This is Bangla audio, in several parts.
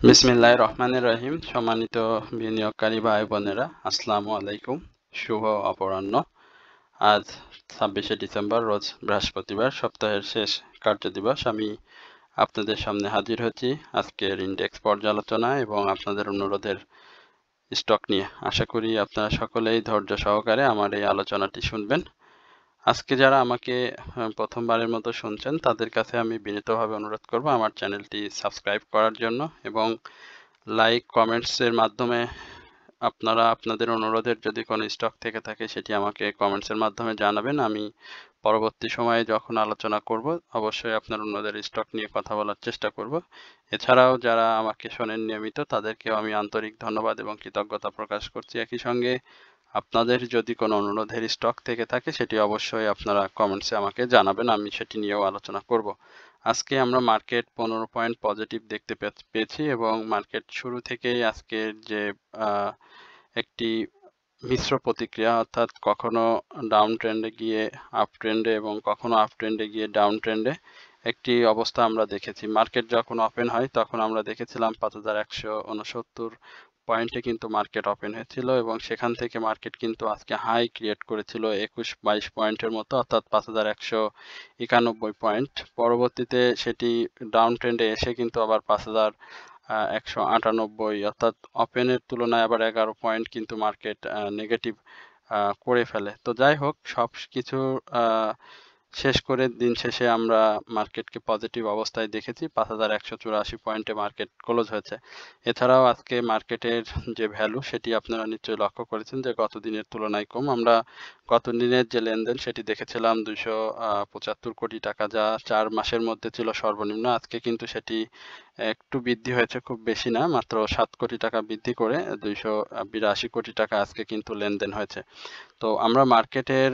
বিসমিল্লাহির রহমানির রহিম। সম্মানিত বিনিয়োগকারী ভাই বোনেরা, আসসালামু আলাইকুম। শুভ অপরাহ্ন। আজ 26শে ডিসেম্বর, রোজ বৃহস্পতিবার, সপ্তাহের শেষ কার্যদিবস। আমি আপনাদের সামনে হাজির হচ্ছি আজকের ইন্ডেক্স পর্যালোচনা এবং আপনাদের অনুরোধের স্টক নিয়ে। আশা করি আপনারা সকলেই ধৈর্য সহকারে আমার এই আলোচনাটি শুনবেন। আজকে যারা আমাকে প্রথমবারের মতো শুনছেন তাদের কাছে আমি বিনীতভাবে অনুরোধ করব আমার চ্যানেলটি সাবস্ক্রাইব করার জন্য এবং লাইক কমেন্টসের মাধ্যমে আপনারা আপনাদের অনুরোধের যদি কোনো স্টক থেকে থাকে সেটি আমাকে কমেন্টসের মাধ্যমে জানাবেন। আমি পরবর্তী সময়ে যখন আলোচনা করব অবশ্যই আপনার অন্যদের স্টক নিয়ে কথা বলার চেষ্টা করব। এছাড়াও যারা আমাকে শোনেন নিয়মিত তাদেরকেও আমি আন্তরিক ধন্যবাদ এবং কৃতজ্ঞতা প্রকাশ করছি। একই সঙ্গে আপনাদের যদি কোনো অনুরোধের স্টক থেকে থাকে সেটি অবশ্যই আপনারা কমেন্টসে আমাকে জানাবেন, আমি সেটি নিয়েও আলোচনা করব। আজকে আমরা মার্কেট 15 পয়েন্ট পজিটিভ দেখতে পেয়েছি এবং মার্কেট শুরু থেকেই আজকের যে একটি মিশ্র প্রতিক্রিয়া, অর্থাৎ কখনো ডাউন ট্রেন্ডে গিয়ে আপ ট্রেন্ডে এবং কখনো আপ ট্রেন্ডে গিয়ে ডাউন ট্রেন্ডে একটি অবস্থা আমরা দেখেছি। মার্কেট যখন ওপেন হয় তখন আমরা দেখেছিলাম 5169 পয়েন্টে কিন্তু মার্কেট ওপেন হয়েছিল এবং সেখান থেকে মার্কেট কিন্তু আজকে হাই ক্রিয়েট করেছিল 21-22 পয়েন্টের মতো, অর্থাৎ 5191 পয়েন্ট। পরবর্তীতে সেটি ডাউন ট্রেন্ডে এসে কিন্তু আবার 5198, অর্থাৎ ওপেনের তুলনায় আবার 11 পয়েন্ট কিন্তু মার্কেট নেগেটিভ করে ফেলে। তো যাই হোক, সব কিছু শেষ করে দিন শেষে আমরা মার্কেটকে পজিটিভ অবস্থায় দেখেছি। 5184 পয়েন্টে মার্কেট ক্লোজ হয়েছে। এছাড়াও আজকে মার্কেটের যে ভ্যালু সেটি আপনারা নিশ্চয়ই লক্ষ্য করেছেন যে গত দিনের তুলনায় কম। আমরা গত দিনের যে লেনদেন সেটি দেখেছিলাম 275 কোটি টাকা, যা 4 মাসের মধ্যে ছিল সর্বনিম্ন। আজকে কিন্তু সেটি একটু বৃদ্ধি হয়েছে, খুব বেশি না, মাত্র 7 কোটি টাকা বৃদ্ধি করে 282 কোটি টাকা আজকে কিন্তু লেনদেন হয়েছে। তো আমরা মার্কেটের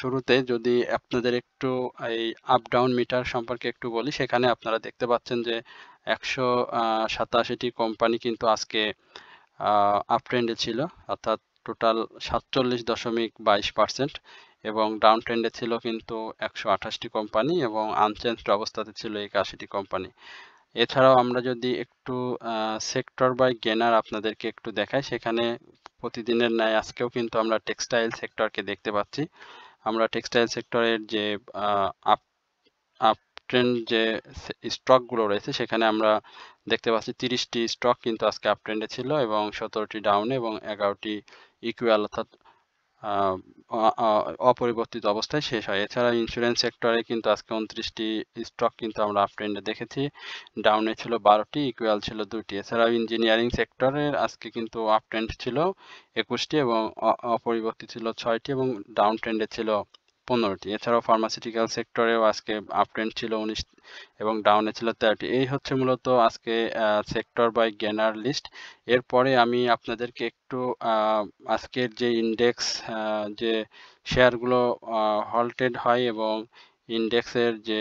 শুরুতে যদি আপনাদের একটু এই আপ ডাউন মিটার সম্পর্কে একটু বলি, সেখানে আপনারা দেখতে পাচ্ছেন যে 187টি কোম্পানি কিন্তু আজকে আপ ট্রেন্ডে ছিল, অর্থাৎ টোটাল 47.22%, এবং ডাউন ট্রেন্ডে ছিল কিন্তু 128টি কোম্পানি এবং আনচেঞ্জড অবস্থাতে ছিল 81টি কোম্পানি। এছাড়াও আমরা যদি একটু সেক্টর বাই গেনার আপনাদেরকে একটু দেখাই, সেখানে প্রতিদিনের ন্যায় আজকেও কিন্তু আমরা টেক্সটাইল সেক্টরকে দেখতে পাচ্ছি। আমরা টেক্সটাইল সেক্টরের যে আপ আপ ট্রেন্ড যে স্টকগুলো রয়েছে সেখানে আমরা দেখতে পাচ্ছি 30টি স্টক কিন্তু আজকে আপ ট্রেন্ডে ছিল এবং 17টি ডাউনে এবং 11টি ইকুয়াল, অর্থাৎ অপরিবর্তিত অবস্থায় শেষ হয়। এছাড়া ইন্স্যুরেন্স সেক্টরে কিন্তু আজকে 29টি স্টক কিন্তু আমরা আপ ট্রেন্ডে দেখেছি, ডাউনে ছিল 12টি, ইকুয়াল ছিল 2টি। এছাড়াও ইঞ্জিনিয়ারিং সেক্টরের আজকে কিন্তু আপ ট্রেন্ড ছিল 21টি এবং অপরিবর্তিত ছিল 6টি এবং ডাউন ট্রেন্ডে ছিল 15টি। এছাড়াও ফার্মাসিউটিক্যাল সেক্টরেও আজকে আপ ট্রেন্ড ছিল 19 এবং ডাউনে ছিল 13টি। এই হচ্ছে মূলত আজকে সেক্টর বাই গেনার লিস্ট। এরপরে আমি আপনাদেরকে একটু আজকের যে ইন্ডেক্স যে শেয়ারগুলো হল্টেড হয় এবং ইন্ডেক্সের যে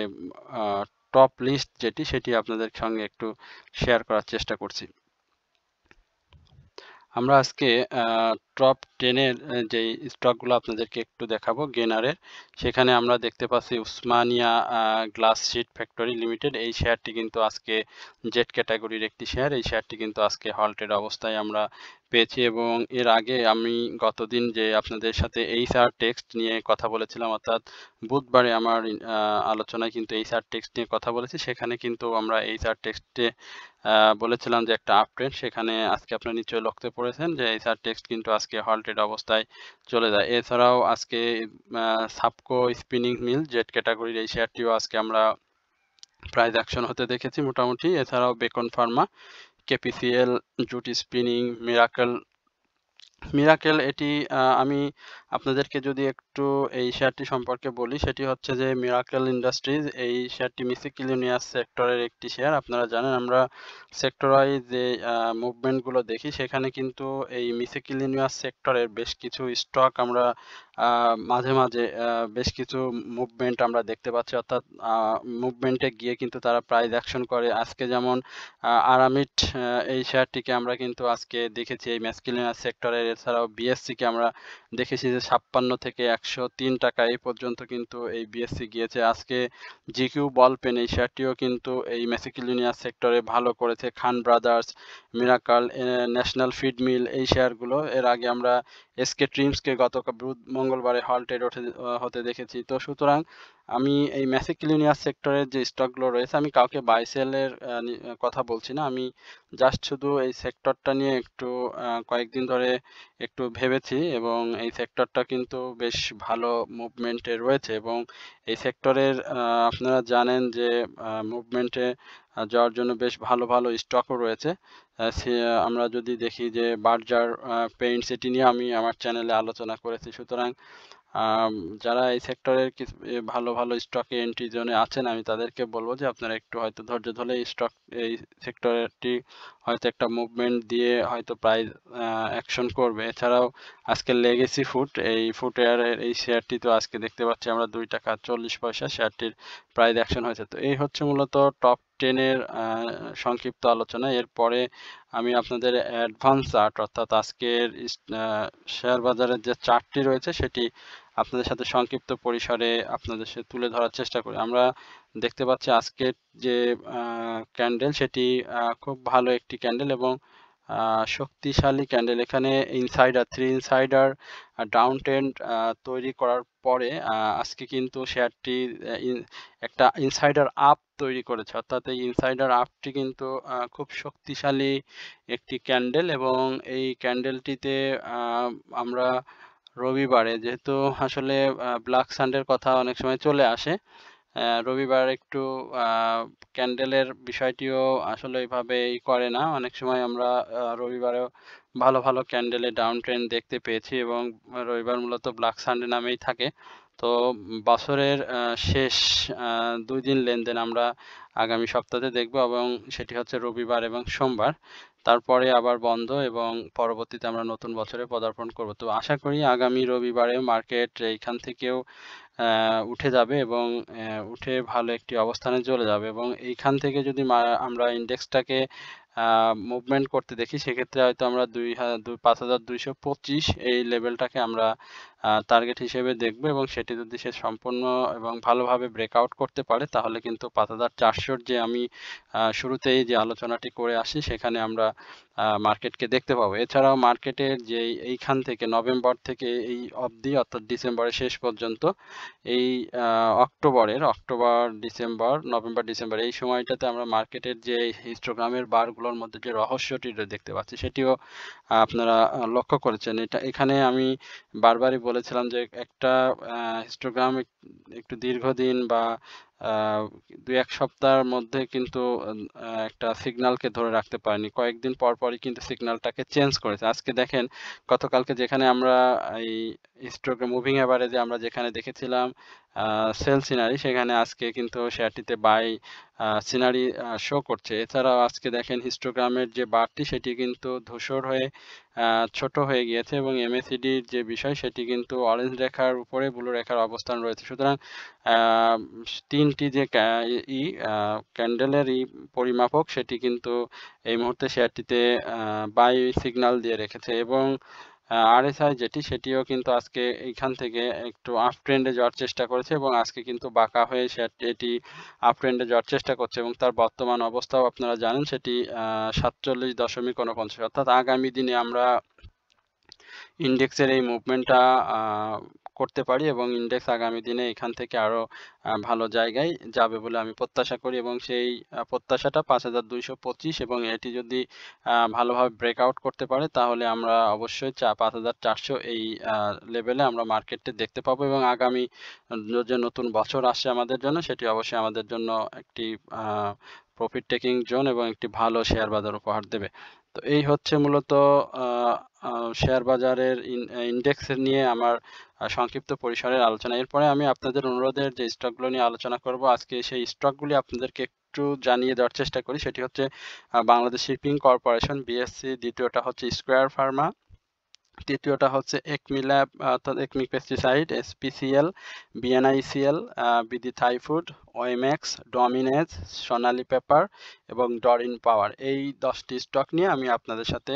টপ লিস্ট যেটি সেটি আপনাদের সঙ্গে একটু শেয়ার করার চেষ্টা করছি। আমরা আজকে টপ 10-এর যেই স্টকগুলো আপনাদেরকে একটু দেখাবো গেনারের, সেখানে আমরা দেখতে পাচ্ছি Osmania glass sheet factory limited. এই শেয়ারটি কিন্তু আজকে জেড ক্যাটাগরির একটি শেয়ার। এই শেয়ারটি কিন্তু আজকে হল্টেড অবস্থায় আমরা পেয়েছি এবং এর আগে আমি গতদিন যে আপনাদের সাথে এইচআর টেক্সট নিয়ে কথা বলেছিলাম, অর্থাৎ বুধবারে আমার আলোচনায় কিন্তু এইচআর টেক্সট নিয়ে কথা বলেছি। সেখানে কিন্তু আমরা এইচআর টেক্সটে বলেছিলাম যে একটা আপ ট্রেন্ড, সেখানে আজকে আপনারা নিশ্চয়ই লক্ষ্য করেছেন যে এইচআর টেক্সট কিন্তু আজকে হল্টেড অবস্থায় চলে যায়। এছাড়াও আজকে সাবকো স্পিনিং মিল জেড ক্যাটাগরির এই শেয়ারটিও আজকে আমরা প্রাইস অ্যাকশন হতে দেখেছি মোটামুটি। এছাড়াও beacon Pharma, KPCL, jute spinning, miracle এটি আমি আপনাদেরকে যদি একটু এই শেয়ারটি সম্পর্কে বলি, সেটি হচ্ছে যে মিরাকেল ইন্ডাস্ট্রিজ, এই শেয়ারটি মিসেলেনিয়াস সেক্টরের একটি শেয়ার। আপনারা জানেন আমরা সেক্টর ওয়াইজ যে মুভমেন্টগুলো দেখি, সেখানে কিন্তু এই মিসেলেনিয়াস সেক্টরের বেশ কিছু স্টক আমরা মাঝে মাঝে বেশ কিছু মুভমেন্ট আমরা দেখতে পাচ্ছি, অর্থাৎ মুভমেন্টে গিয়ে কিন্তু তারা প্রাইস অ্যাকশন করে। আজকে যেমন আরামিট এই শেয়ারটিকে আমরা কিন্তু আজকে দেখেছি এই মিসেলেনিয়াস সেক্টরের এছাড়াও বিএসসি কে আমরা দেখেছি যে 56 থেকে 103 টাকা এই পর্যন্ত কিন্তু এই বিএসসি গিয়েছে। আজকে জিকিউ বল পেন এই শেয়ারটিও কিন্তু এই ম্যাসিকিলিনিয়াস সেক্টরে ভালো করেছে। Khan Brothers, Miracle, National Feed Mill এই শেয়ারগুলো। এর আগে আমরা এসকে ট্রিমসকে গত মঙ্গলবারে হল্টেড হতে দেখেছি। তো সুতরাং আমি এই ম্যাসিকিলিনিয়াস সেক্টরের যে স্টকগুলো রয়েছে, আমি কাউকে বাই সেলের কথা বলছি না, আমি জাস্ট শুধু এই সেক্টরটা নিয়ে একটু কয়েকদিন ধরে একটু ভেবেছি এবং এই সেক্টরটা কিন্তু বেশ ভালো মুভমেন্টে রয়েছে এবং এই সেক্টরের আপনারা জানেন যে মুভমেন্টে যাওয়ার জন্য বেশ ভালো ভালো স্টকও রয়েছে। আমরা যদি দেখি যে বার্জার পেইন্টস, এটি নিয়ে আমি আমার চ্যানেলে আলোচনা করেছি। সুতরাং যারা এই সেক্টরের ভালো ভালো স্টকে এন্ট্রি জোনে আছেন, আমি তাদেরকে বলবো যে আপনারা একটু হয়তো ধৈর্য ধরে এই সেক্টরটি হয়তো একটা মুভমেন্ট দিয়ে হয়তো প্রাইস অ্যাকশন করবে। এছাড়াও আজকে লেগেসি ফুড, এই ফুটওয়্যারের এই শেয়ারটি তো আজকে দেখতে পাচ্ছি আমরা 2 টাকা 40 পয়সা শেয়ারটির প্রাইস অ্যাকশন হয়েছে। তো এই হচ্ছে মূলত টপ 10 এর সংক্ষিপ্ত আলোচনা। এরপরে আমি আপনাদের অ্যাডভান্স চার্ট অর্থাৎ আজকের শেয়ার বাজারের যে চার্টটি রয়েছে সেটি আপনাদের সাথে সংক্ষিপ্ত পরিসরে আপনাদের সাথে তুলে ধরার চেষ্টা করি। আমরা দেখতে পাচ্ছি আজকের যে ক্যান্ডেল সেটি খুব ভালো একটি ক্যান্ডেল এবং শক্তিশালী ক্যান্ডেল। এখানে থ্রি ইনসাইডার ডাউন ট্রেন্ড তৈরি করার পরে আজকে কিন্তু শেয়ারটি একটা ইনসাইডার আপ তৈরি করেছে, অর্থাৎ এই ইনসাইডার আপটি কিন্তু খুব শক্তিশালী একটি ক্যান্ডেল এবং এই ক্যান্ডেলটিতে আমরা রবিবারে, যেহেতু আসলে ব্ল্যাক সানডের কথা অনেক সময় চলে আসে, রবিবার একটু ক্যান্ডেলের বিষয়টিও আসলে এইভাবে করে না। অনেক সময় আমরা রবিবারেও ভালো ভালো ক্যান্ডেলে ডাউন ট্রেন্ড দেখতে পেয়েছি এবং রবিবার মূলত ব্ল্যাক সানডে নামেই থাকে। তো বছরের শেষ 2 দিন লেনদেন আমরা আগামী সপ্তাহে দেখব এবং সেটি হচ্ছে রবিবার এবং সোমবার। তারপরে আবার বন্ধ এবং পরবর্তীতে আমরা নতুন বছরে পদার্পণ করব। তো আশা করি আগামী রবিবারে মার্কেট এইখান থেকেও উঠে যাবে এবং উঠে ভালো একটি অবস্থানে চলে যাবে এবং এইখান থেকে যদি আমরা ইন্ডেক্সটাকে মুভমেন্ট করতে দেখি, সেক্ষেত্রে হয়তো আমরা 5225 এই লেভেলটাকে আমরা টার্গেট হিসেবে দেখব এবং সেটি যদি সে সম্পূর্ণ এবং ভালোভাবে ব্রেকআউট করতে পারে তাহলে কিন্তু 5400 যে আমি শুরুতেই যে আলোচনাটি করে আসি সেখানে আমরা মার্কেটকে দেখতে পাবো। এছাড়াও মার্কেটের যে এইখান থেকে নভেম্বর থেকে এই অবধি অর্থাৎ ডিসেম্বরের শেষ পর্যন্ত এই অক্টোবর, নভেম্বর, ডিসেম্বর এই সময়টাতে আমরা মার্কেটের যে হিস্টোগ্রামের বারগুলোর মধ্যে যে রহস্যটি দেখতে পাচ্ছি সেটিও আপনারা লক্ষ্য করেছেন। এখানে আমি বারবারই বলেছিলাম যে একটা হিস্টোগ্রাম একটু দীর্ঘদিন বা 2-1 সপ্তাহের মধ্যে কিন্তু একটা সিগন্যালকে ধরে রাখতে পারেনি, কয়েকদিন পর পরই কিন্তু সিগন্যালটাকে চেঞ্জ করেছে। আজকে দেখেন গতকালকে যেখানে আমরা এই হিস্টোগ্রাম মুভিং অ্যাভারেজে আমরা যেখানে দেখেছিলাম সেল সিনারি, সেখানে আজকে কিন্তু শেয়ারটিতে বাই সিনারি শো করছে। এছাড়াও আজকে দেখেন হিস্টোগ্রামের যে বারটি সেটি কিন্তু ধূসর হয়ে ছোট হয়ে গিয়েছে এবং এমএসিডির যে বিষয় সেটি কিন্তু অরেঞ্জ রেখার উপরে ব্লু রেখার অবস্থান রয়েছে। সুতরাং তিনটি যে ক্যান্ডেলের পরিমাপক সেটি কিন্তু এই মুহূর্তে শেয়ারটিতে বাই সিগন্যাল দিয়ে রেখেছে এবং আরএসআই যেটি সেটিও কিন্তু আজকে এইখান থেকে একটু আপ ট্রেন্ডে যাওয়ার চেষ্টা করেছে এবং আজকে কিন্তু বাঁকা হয়ে এটি আপ ট্রেন্ডে যাওয়ার চেষ্টা করছে এবং তার বর্তমান অবস্থাও আপনারা জানেন সেটি 47.49, অর্থাৎ আগামী দিনে আমরা ইন্ডেক্সের এই মুভমেন্টটা করতে পারি এবং ইন্ডেক্স আগামী দিনে এখান থেকে আরো ভালো জায়গায় যাবে বলে আমি প্রত্যাশা করি এবং সেই প্রত্যাশাটা 5225 এবং এটি যদি ভালোভাবে ব্রেকআউট করতে পারে তাহলে আমরা অবশ্যই 5400 এই লেভেলে আমরা মার্কেটে দেখতে পাবো এবং আগামী যে নতুন বছর আসছে আমাদের জন্য সেটি অবশ্যই আমাদের জন্য একটি প্রফিট টেকিং জোন এবং একটি ভালো শেয়ার বাজার উপহার দেবে। তো এই হচ্ছে মূলত শেয়ার বাজারের ইন্ডেক্সের নিয়ে আমার সংক্ষিপ্ত পরিসরের আলোচনা। এরপরে আমি আপনাদের অনুরোধের যে স্টকগুলো নিয়ে আলোচনা করব, আজকে সেই স্টকগুলি আপনাদেরকে একটু জানিয়ে দেওয়ার চেষ্টা করি। সেটি হচ্ছে বাংলাদেশ শিপিং কর্পোরেশন বিএসসি, দ্বিতীয়টা হচ্ছে স্কোয়ার ফার্মা, তৃতীয়টা হচ্ছে একমি ল্যাব অর্থাৎ Acme Pesticide, SPCL, BNICL, BD Thai Food, OMX, Dominage, Sonali Paper এবং ডরিন পাওয়ার। এই 10টি স্টক নিয়ে আমি আপনাদের সাথে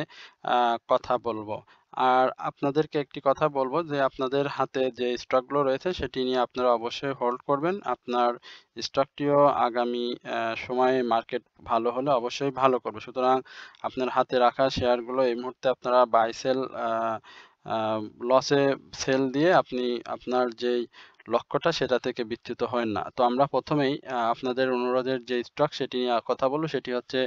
কথা বলবো। আর আপনাদেরকে একটি কথা বলবো যে আপনাদের হাতে যে স্টকগুলো রয়েছে সেটি নিয়ে আপনারা অবশ্যই হোল্ড করবেন। আপনার স্টকটিও আগামী সময়ে মার্কেট ভালো হলে অবশ্যই ভালো করবে। সুতরাং আপনার হাতে রাখা শেয়ারগুলো এই মুহূর্তে আপনারা বাই সেল আ লসে সেল দিয়ে আপনি আপনার যেই লক্ষ্যটা সেটা থেকে বিচ্যুত হয়েন না। তো আমরা ১ম এই আপনাদের অনুরোধের যে স্টক সেটি নিয়ে কথা বলব সেটি হচ্ছে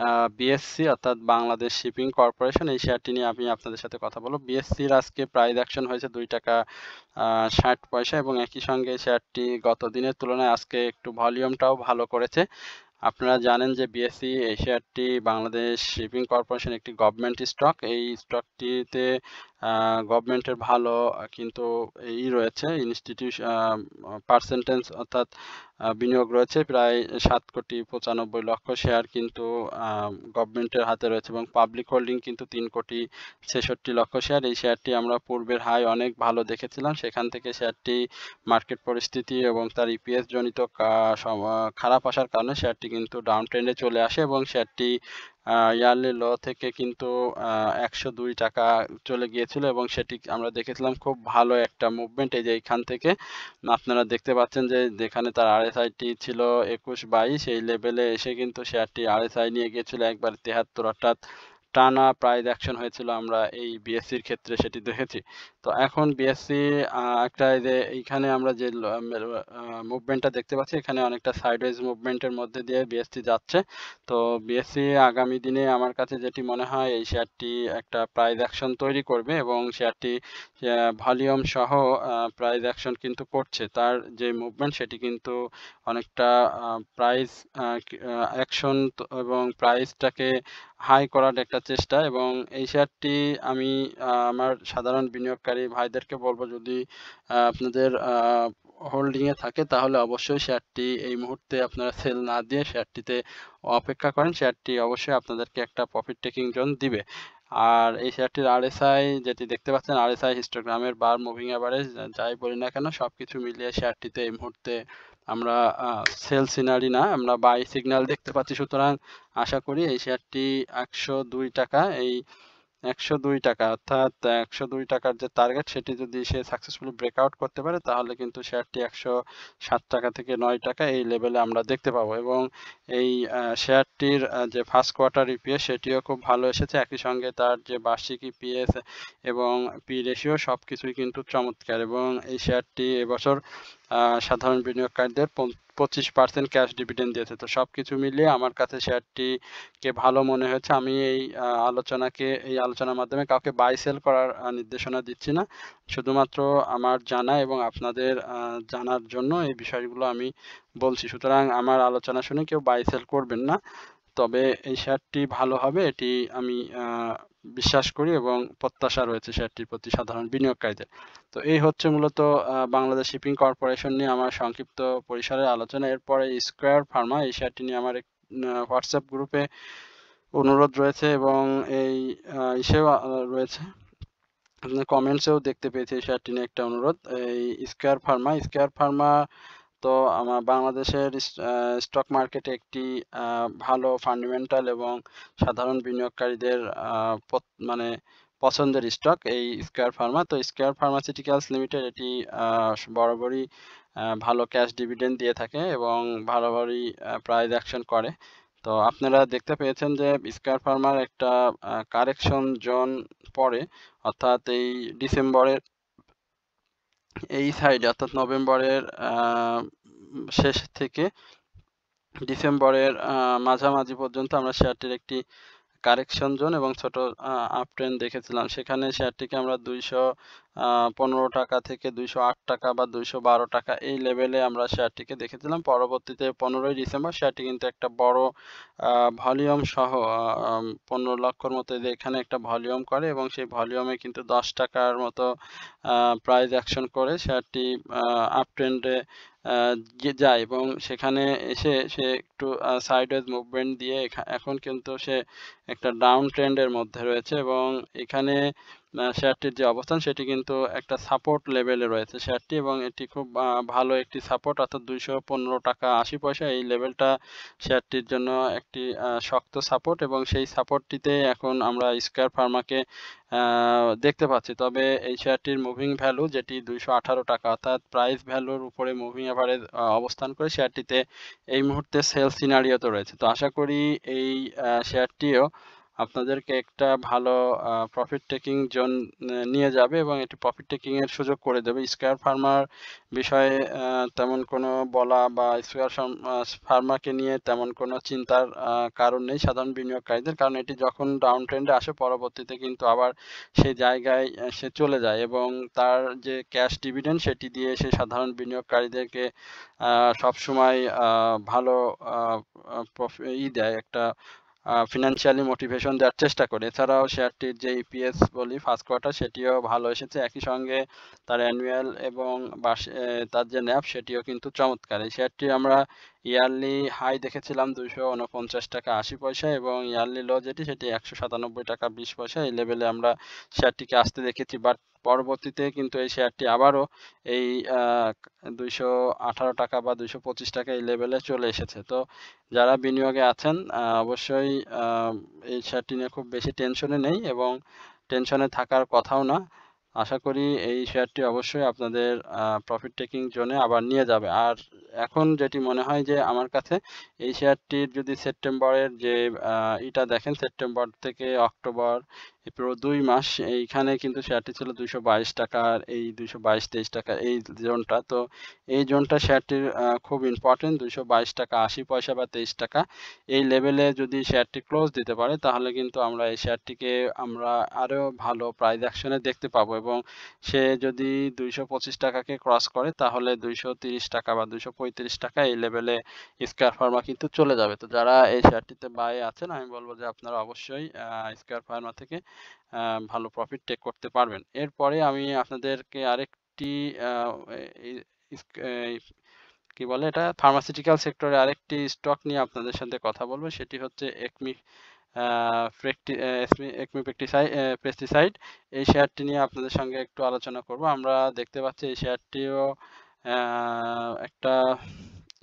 আ বিএসসি অর্থাৎ বাংলাদেশ শিপিং কর্পোরেশন, এই শেয়ারটি নিয়ে আমি আপনাদের সাথে কথা বলব। বিএসসির আজকে প্রাইস অ্যাকশন হয়েছে ৳২.৬০ এবং একই সঙ্গে শেয়ারটি গত দিনের তুলনায় আজকে একটু ভলিউমটাও ভালো করেছে। আপনারা জানেন যে বিএসসি এই শেয়ারটি বাংলাদেশ শিপিং কর্পোরেশন একটি গভর্নমেন্ট স্টক। এই স্টকটিতে গভর্নমেন্টের ভালো কিন্তু রয়েছে পার্সেন্টেজ অর্থাৎ বিনিয়োগ রয়েছে প্রায় ৭,৯৫,০০,০০০ শেয়ার কিন্তু গভর্নমেন্টের হাতে রয়েছে এবং পাবলিক হোল্ডিং কিন্তু ৩,৬৬,০০,০০০ শেয়ার। এই শেয়ারটি আমরা পূর্বের হাই অনেক ভালো দেখেছিলাম। সেখান থেকে শেয়ারটি মার্কেট পরিস্থিতি এবং তার ইপিএস জনিত খারাপ আসার কারণে শেয়ারটি কিন্তু ডাউন ট্রেন্ডে চলে আসে এবং শেয়ারটি ইয়ারলি লো থেকে কিন্তু ৳১০২ চলে গিয়েছিল এবং সেটি আমরা দেখেছিলাম খুব ভালো একটা মুভমেন্ট। এই যে এইখান থেকে আপনারা দেখতে পাচ্ছেন যে যেখানে তার আরএসআইটি ছিল ২১-২২ এই লেভেলে এসে কিন্তু শেয়ারটি আরএসআই নিয়ে গিয়েছিল একবার ৭৩, অর্থাৎ টানা প্রাইস অ্যাকশন হয়েছিল আমরা এই বিএসসির ক্ষেত্রে সেটি দেখেছি। তো এখন বিএসসি একটা এই যে এইখানে আমরা যে মুভমেন্টটা দেখতে পাচ্ছি এখানে অনেকটা সাইডওয়েজ মুভমেন্টের মধ্যে দিয়ে বিএসসি যাচ্ছে। তো বিএসসি আগামী দিনে আমার কাছে যেটি মনে হয় এই শেয়ারটি একটা প্রাইস অ্যাকশন তৈরি করবে এবং শেয়ারটি ভলিউম সহ প্রাইস অ্যাকশন কিন্তু করছে। তার যে মুভমেন্ট সেটি কিন্তু অনেকটা প্রাইস অ্যাকশন এবং প্রাইসটাকে হাই করার একটা চেষ্টা এবং এই শেয়ারটি আমি আমার সাধারণ বিনিয়োগকারী ভাইদেরকে বলব যদি আপনাদের হোল্ডিং এ থাকে তাহলে অবশ্যই শেয়ারটি এই মুহূর্তে আপনারা সেল না দিয়ে শেয়ারটিতে অপেক্ষা করেন। শেয়ারটি অবশ্যই আপনাদেরকে একটা প্রফিট টেকিং জোন দিবে। আর এই শেয়ারটির আরএসআই যেটি দেখতে পাচ্ছেন আরএসআই হিস্টোগ্রামের বার মুভিং এভারেজ যাই বলি না কেন সবকিছু মিলিয়ে শেয়ারটিতে এই মুহূর্তে আমরা সেল সিনারি না আমরা বাই সিগন্যাল দেখতে পাচ্ছি। সুতরাং আশা করি এই শেয়ারটি ৳১০২ এই ৳১০২ অর্থাৎ ৳১০২ যে টার্গেট সেটি যদি সে সাকসেসফুলি ব্রেকআউট করতে পারে তাহলে কিন্তু শেয়ারটি ৳১০৭ থেকে ৳৯ এই লেভেলে আমরা দেখতে পাবো এবং এই শেয়ারটির যে ফার্স্ট কোয়ার্টার ইপিএস সেটিও খুব ভালো এসেছে। একই সঙ্গে তার যে বার্ষিক ইপিএস এবং পি রেশিও সবকিছুই কিন্তু চমৎকার এবং এই শেয়ারটি এবছর সাধারণ বিনিয়োগকারীদের ২৫% ক্যাশ ডিভিডেন্ড দিয়েছে। তো সবকিছু মিলিয়ে আমার কাছে শেয়ারটিকে ভালো মনে হয়েছে। আমি এই আলোচনার মাধ্যমে কাউকে বাই সেল করার নির্দেশনা দিচ্ছি না। শুধুমাত্র আমার জানা এবং আপনাদের জানার জন্য এই বিষয়গুলো আমি বলছি। সুতরাং আমার আলোচনা শুনে কেউ বাই সেল করবেন না। তবে এই শেয়ারটি ভালো হবে এটি আমি বিশ্বাস করি এবং প্রত্যাশা রয়েছে শেয়ারটির প্রতি সাধারণ বিনিয়োগকারীদের। তো এই হচ্ছে মূলত বাংলাদেশ শিপিং কর্পোরেশন নিয়ে আমার সংক্ষিপ্ত পরিসরের আলোচনা। এরপরে স্কয়ার ফার্মা এই শেয়ারটি নিয়ে আমার হোয়াটসঅ্যাপ গ্রুপে অনুরোধ রয়েছে এবং এই ইসেও রয়েছে। কমেন্টসেও দেখতে পেয়েছি এই শেয়ারটি নিয়ে একটা অনুরোধ। এই স্কয়ার ফার্মা তো আমার বাংলাদেশের স্টক মার্কেটে একটি ভালো ফান্ডামেন্টাল এবং সাধারণ বিনিয়োগকারীদের মানে পছন্দের স্টক এই স্কয়ার ফার্মা। তো স্কয়ার ফার্মাসিউটিক্যালস লিমিটেড এটি বরাবরই ভালো ক্যাশ ডিভিডেন্ড দিয়ে থাকে এবং বরাবরই প্রাইস অ্যাকশন করে। তো আপনারা দেখতে পেয়েছেন যে স্কয়ার ফার্মার একটা কারেকশন জোন পড়ে অর্থাৎ এই ডিসেম্বরের এই সাইডে অর্থাৎ নভেম্বরের শেষ থেকে ডিসেম্বরের মাঝামাঝি পর্যন্ত আমরা শেয়ারটির একটি কারেকশন জোন এবং ছোট আপ ট্রেন্ড দেখেছিলাম। সেখানে শেয়ারটিকে আমরা ৳২১৫ থেকে ৳২০৮ বা ৳২১২ এই লেভেলে আমরা শেয়ারটিকে দেখেছিলাম। পরবর্তীতে ১৫ই ডিসেম্বর শেয়ারটি কিন্তু একটা বড় ভলিউম সহ ১৫ লক্ষর মতো এখানে একটা ভলিউম করে এবং সেই ভলিউমে কিন্তু ৳১০ মতো প্রাইস অ্যাকশন করে শেয়ারটি আপ ট্রেন্ডে যায় এবং সেখানে এসে সে একটু সাইডওয়েজ মুভমেন্ট দিয়ে এখন কিন্তু সে একটা ডাউন ট্রেন্ডের মধ্যে রয়েছে এবং এখানে শেয়ারটির যে অবস্থান সেটি কিন্তু একটা সাপোর্ট লেভেলে রয়েছে শেয়ারটি, এবং এটি খুব ভালো একটি সাপোর্ট, অর্থাৎ 215 টাকা 80 পয়সা এই লেভেলটা শেয়ারটির জন্য একটি শক্ত সাপোর্ট, এবং সেই সাপোর্টটিতে এখন আমরা স্কয়ার ফার্মাকে দেখতে পাচ্ছি। তবে এই শেয়ারটির মুভিং ভ্যালু যেটি 218 টাকা, অর্থাৎ প্রাইস ভ্যালুর উপরে মুভিং এভারেজ অবস্থান করে শেয়ারটিতে এই মুহূর্তে সেল সিনারিওতে রয়েছে। তো আশা করি এই শেয়ারটিও আপনাদেরকে একটা ভালো প্রফিট টেকিং জোন নিয়ে যাবে, এবং এটি প্রফিট টেকিং এর সুযোগ করে দেবে। স্কয়ার ফার্মার বিষয়ে তেমন কোনো বলা বা স্কয়ার ফার্মাকে নিয়ে তেমন কোনো চিন্তার কারণ নেই সাধারণ বিনিয়োগকারীদের, কারণ এটি যখন ডাউন ট্রেন্ডে আসে পরবর্তীতে কিন্তু আবার সেই জায়গায় সে চলে যায়, এবং তার যে ক্যাশ ডিভিডেন্ড সেটি দিয়ে সে সাধারণ বিনিয়োগকারীদেরকে সবসময় ভালো দেয়, একটা ফিনান্সিয়ালি মোটিভেশন দেওয়ার চেষ্টা করে। এছাড়াও শেয়ারটির যে ইপিএস বলি ফার্স্ট কোয়ার্টার সেটিও ভালো এসেছে, একই সঙ্গে তার অ্যানুয়াল এবং তার যে ন্যাপ সেটিও কিন্তু চমৎকার। এই শেয়ারটি আমরা ইয়ারলি হাই দেখেছিলাম 249 টাকা 80 পয়সা, এবং ইয়ারলি লো যেটি সেটি 197 টাকা 20 পয়সা, এই লেভেলে আমরা শেয়ারটিকে আসতে দেখেছি। বাট পরবর্তীতে কিন্তু এই শেয়ারটি আবারও এই 218 টাকা বা 225 টাকা এই লেভেলে চলে এসেছে। তো যারা বিনিয়োগে আছেন অবশ্যই এই শেয়ারটি নিয়ে খুব বেশি টেনশনে নেই, এবং টেনশনে থাকার কথাও না। আশা করি এই শেয়ারটি অবশ্যই আপনাদের প্রফিট টেকিং জোনে আবার নিয়ে যাবে। আর এখন যেটি মনে হয় যে আমার কাছে, এই শেয়ারটির যদি সেপ্টেম্বরের যে ইটা দেখেন, সেপ্টেম্বর থেকে অক্টোবর এই পুরো 2 মাস এইখানে কিন্তু শেয়ারটি ছিল 222 টাকার, এই 222-23 টাকা এই জোনটা। তো এই জোনটা শেয়ারটির খুব ইম্পর্টেন্ট, 222 টাকা 80 পয়সা বা 23 টাকা এই লেভেলে যদি শেয়ারটি ক্লোজ দিতে পারে, তাহলে কিন্তু আমরা এই শেয়ারটিকে আমরা আরও ভালো প্রাইস অ্যাকশনে দেখতে পাবো, এবং সে যদি 225 টাকাকে ক্রস করে তাহলে 230 টাকা বা 235 টাকা এই লেভেলে স্কয়ার ফার্মা কিন্তু চলে যাবে। তো যারা এই শেয়ারটিতে বাই আছেন, আমি বলবো যে আপনারা অবশ্যই স্কয়ার ফার্মা থেকে ভালো প্রফিট টেক করতে পারবেন। এরপরে আমি আপনাদেরকে আরেকটি কি বলে এটা, ফার্মাসিউটিক্যাল সেক্টরে আরেকটি স্টক নিয়ে আপনাদের সাথে কথা বলবো, সেটি হচ্ছে একমি পেস্টিসাইড। এই শেয়ারটি নিয়ে আপনাদের সঙ্গে একটু আলোচনা করব। আমরা দেখতে পাচ্ছি এই শেয়ারটিও একটা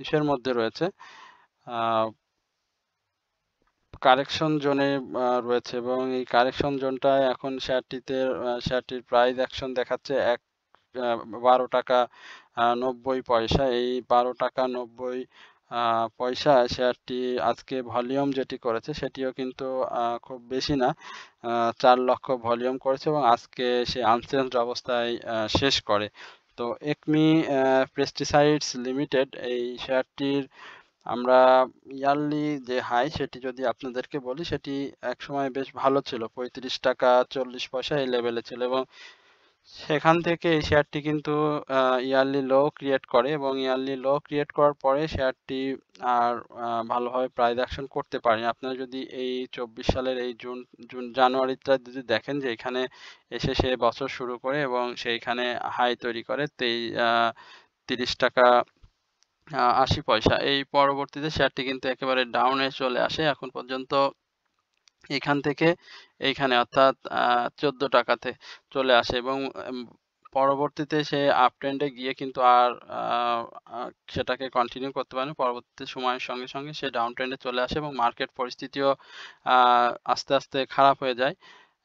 ইসের মধ্যে রয়েছে, কারেকশন জোনে রয়েছে, এবং এই কারেকশন জোনটায় এখন শেয়ারটির প্রাইস অ্যাকশন দেখাচ্ছে 12 টাকা 90 পয়সা। এই 12 টাকা 90 পয়সা শেয়ারটি আজকে ভলিউম যেটি করেছে সেটিও কিন্তু খুব বেশি না, 4 লক্ষ ভলিউম করেছে, এবং আজকে সে আনচেঞ্জড অবস্থায় শেষ করে। তো একমি পেস্টিসাইডস লিমিটেড এই শেয়ারটির আমরা ইয়ারলি যে হাই সেটি যদি আপনাদেরকে বলি, সেটি একসময় বেশ ভালো ছিল, 35 টাকা 40 পয়সা এই লেভেলে ছিল, এবং সেখান থেকে এই শেয়ারটি কিন্তু ইয়ারলি লো ক্রিয়েট করে, এবং ইয়ারলি লো ক্রিয়েট করার পরে শেয়ারটি আর ভালোভাবে প্রাইস অ্যাকশন করতে পারেনি। আপনারা যদি এই 24 সালের এই জানুয়ারিটা যদি দেখেন, যে এখানে এসে সে বছর শুরু করে এবং সেইখানে হাই তৈরি করে 30 টাকা 80 পয়সা, এই পরবর্তীতে শেয়ারটি কিন্তু একেবারে ডাউনে চলে আসে এখন পর্যন্ত। এখান থেকে এইখানে অর্থাৎ 14 টাকাতে চলে আসে, এবং পরবর্তীতে সে আপ ট্রেন্ডে গিয়ে কিন্তু আর সেটাকে কন্টিনিউ করতে পারে না। পরবর্তী সময়ের সঙ্গে সঙ্গে সে ডাউন ট্রেন্ডে চলে আসে, এবং মার্কেট পরিস্থিতিও আস্তে আস্তে খারাপ হয়ে যায়।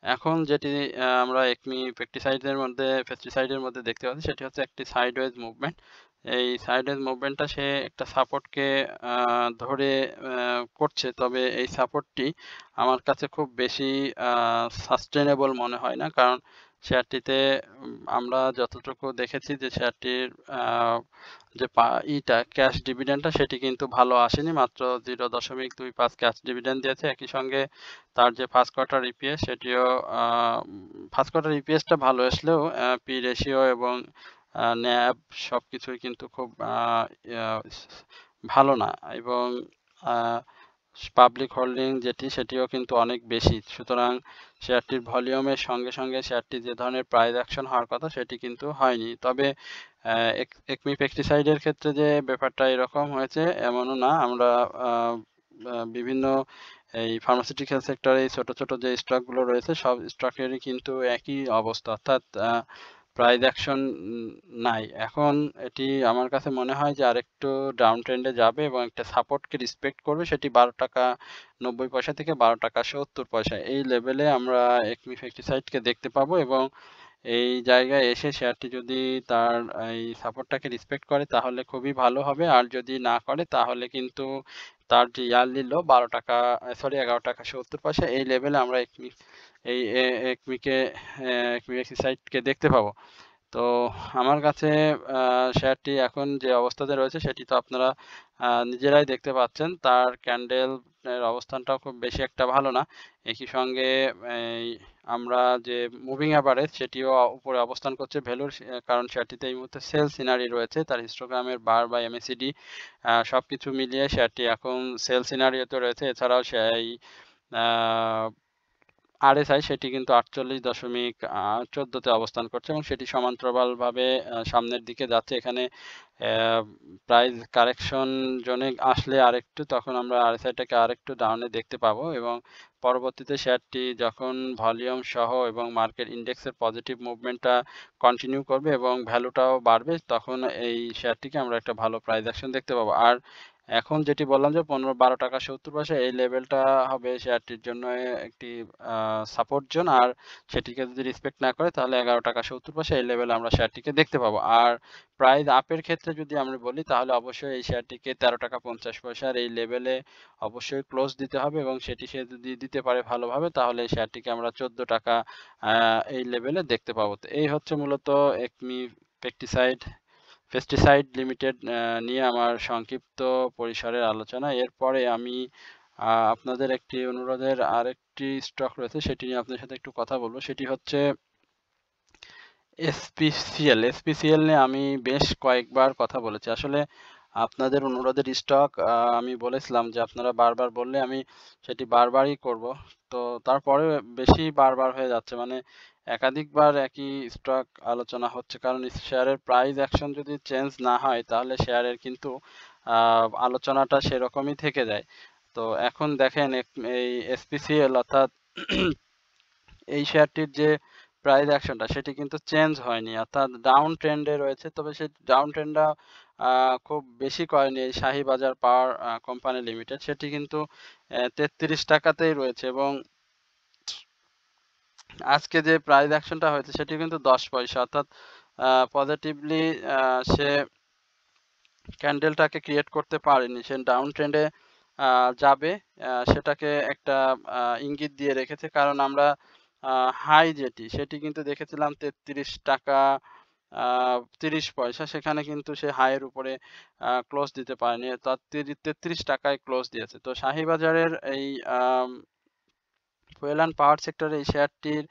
এখন যেটি আমরা একমি পেস্টিসাইডের মধ্যে দেখতে পাচ্ছি, সেটি হচ্ছে একটি সাইডওয়েজ মুভমেন্ট। এই সাইডওয়েজ মুভমেন্টটা সে একটা সাপোর্টকে ধরে করছে, তবে এই সাপোর্টটি আমার কাছে খুব বেশি সাস্টেনেবল মনে হয় না, কারণ শেয়ারটিতে আমরা যতটুকু দেখেছি যে শেয়ারটির যে ক্যাশ ডিভিডেন্ডটা সেটি কিন্তু ভালো আসেনি, মাত্র 0.25 ক্যাশ ডিভিডেন্ড দিয়েছে। একই সঙ্গে তার যে ফার্স্ট কোয়ার্টার ইপিএস সেটিও ফার্স্ট কোয়ার্টার ইপিএসটা ভালো আসলেও পি রেশিও এবং ন্যাব সবকিছুই কিন্তু খুব ভালো না, এবং পাবলিক হোল্ডিং যেটি সেটিও কিন্তু অনেক বেশি। সুতরাং শেয়ারটির ভলিউমের সঙ্গে সঙ্গে শেয়ারটি যে ধরনের প্রাইস অ্যাকশন হওয়ার কথা সেটি কিন্তু হয়নি। তবে একমি পেস্টিসাইডের ক্ষেত্রে যে ব্যাপারটা এরকম হয়েছে এমনও না। আমরা বিভিন্ন এই ফার্মাসিউটিক্যাল সেক্টরে এই ছোট ছোট যে স্টকগুলো রয়েছে সব স্টকেরই কিন্তু একই অবস্থা, অর্থাৎ প্রাইস অ্যাকশন নাই। এখন এটি আমার কাছে মনে হয় যে আরেকটু ডাউন ট্রেন্ডে যাবে এবং একটা সাপোর্টকে রেসপেক্ট করবে, সেটি 12 টাকা 90 পয়সা থেকে 12 টাকা 70 পয়সা এই লেভেলে আমরা একমি পেস্টিসাইডকে দেখতে পাবো এবং এই জায়গায় এসে শেয়ারটি যদি তার এই সাপোর্টটাকে রেসপেক্ট করে তাহলে খুবই ভালো হবে, আর যদি না করে তাহলে কিন্তু তার যে ইয়ারলি লো 11 টাকা 70 পয়সা এই লেভেলে আমরা এই একমিকে একমি পেস্টিসাইডকে দেখতে পাবো। তো আমার কাছে শেয়ারটি এখন যে অবস্থাতে রয়েছে সেটি তো আপনারা নিজেরাই দেখতে পাচ্ছেন, তার ক্যান্ডেল এর অবস্থানটাও খুব বেশি একটা ভালো না। একই সঙ্গে এই আমরা যে মুভিং অ্যাভারেজ সেটিও উপরে অবস্থান করছে ভ্যালুর, কারণ শেয়ারটিতে এই মুহূর্তে সেল সিনারি রয়েছে, তার হিস্টোগ্রামের বার বা এমএসিডি সবকিছু মিলিয়ে শেয়ারটি এখন সেল সিনারিওতে রয়েছে। এছাড়াও সেই আরএসআই সেটি কিন্তু 48.14 তে অবস্থান করছে এবং সেটি সমান্তরালভাবে সামনের দিকে যাচ্ছে। এখানে প্রাইস কারেকশন জোনে আসলে আরেকটু তখন আমরা আরএসআইটাকে আরেকটু ডাউনে দেখতে পাবো এবং পরবর্তীতে শেয়ারটি যখন ভলিউম সহ এবং মার্কেট ইন্ডেক্সের পজিটিভ মুভমেন্টটা কন্টিনিউ করবে এবং ভ্যালুটাও বাড়বে, তখন এই শেয়ারটিকে আমরা একটা ভালো প্রাইস অ্যাকশন দেখতে পাবো। আর এখন যেটি বললাম যে 12 টাকা 70 পয়সা এই লেভেলটা হবে শেয়ারটির জন্য একটি সাপোর্ট জোন, আর সেটিকে যদি রেসপেক্ট না করে তাহলে 11 টাকা 70 পয়সা এই লেভেলে আমরা শেয়ারটিকে দেখতে পাবো। আর প্রাইস আপের ক্ষেত্রে যদি আমরা বলি তাহলে অবশ্যই এই শেয়ারটিকে 13 টাকা 50 পয়সার এই লেভেলে অবশ্যই ক্লোজ দিতে হবে এবং সেটি সে যদি দিতে পারে ভালোভাবে তাহলে এই শেয়ারটিকে আমরা 14 টাকা এই লেভেলে দেখতে পাবো। তো এই হচ্ছে মূলত একমি পেস্টিসাইড লিমিটেড নিয়ে আমার সংক্ষিপ্ত পরিসরের আলোচনা। এরপরে আমি আপনাদের একটি অনুরোধের আরেকটি স্টক রয়েছে সেটি নিয়ে আপনাদের সাথে একটু কথা বলবো, সেটি হচ্ছে এসপিসিএল নিয়ে আমি বেশ কয়েকবার কথা বলেছি। আসলে আপনাদের অনুরোধের স্টক আমি বলেছিলাম যে আপনারা বারবার বললে আমি সেটি বারবারই করব, তো তারপরে বেশি বারবার হয়ে যাচ্ছে, মানে একাধিকবার একই স্টক আলোচনা হচ্ছে, কারণ শেয়ারের প্রাইস অ্যাকশন যদি চেঞ্জ না হয় তাহলে শেয়ারের কিন্তু আলোচনাটা সেরকমই থেকে যায়। তো এখন দেখেন এই এসপিসিএল অর্থাৎ এই শেয়ারটির যে প্রাইস অ্যাকশনটা সেটি কিন্তু চেঞ্জ হয়নি, অর্থাৎ ডাউন ট্রেন্ডে রয়েছে, তবে সেই ডাউন ট্রেন্ডটা খুব বেশি করেনি। এই শাহীবাজার পাওয়ার কোম্পানি লিমিটেড সেটি কিন্তু 33 টাকাতেই রয়েছে এবং আজকে যে প্রাইস অ্যাকশনটা হয়েছে সেটি কিন্তু 10 পয়সা, অর্থাৎ পজিটিভলি সে ক্যান্ডেলটাকে ক্রিয়েট করতে পারেনি, সে ডাউন ট্রেন্ডে যাবে সেটাকে একটা ইঙ্গিত দিয়ে রেখেছে, কারণ আমরা হাই যেটি সেটি কিন্তু দেখেছিলাম 33 টাকা 30 পয়সা, সেখানে কিন্তু সে হাইয়ের উপরে ক্লোজ দিতে পারেনি, তার 33 টাকায় ক্লোজ দিয়েছে। তো শাহীবাজারের এই ফুয়েল অ্যান্ড পাওয়ার সেক্টরে এই শেয়ারটির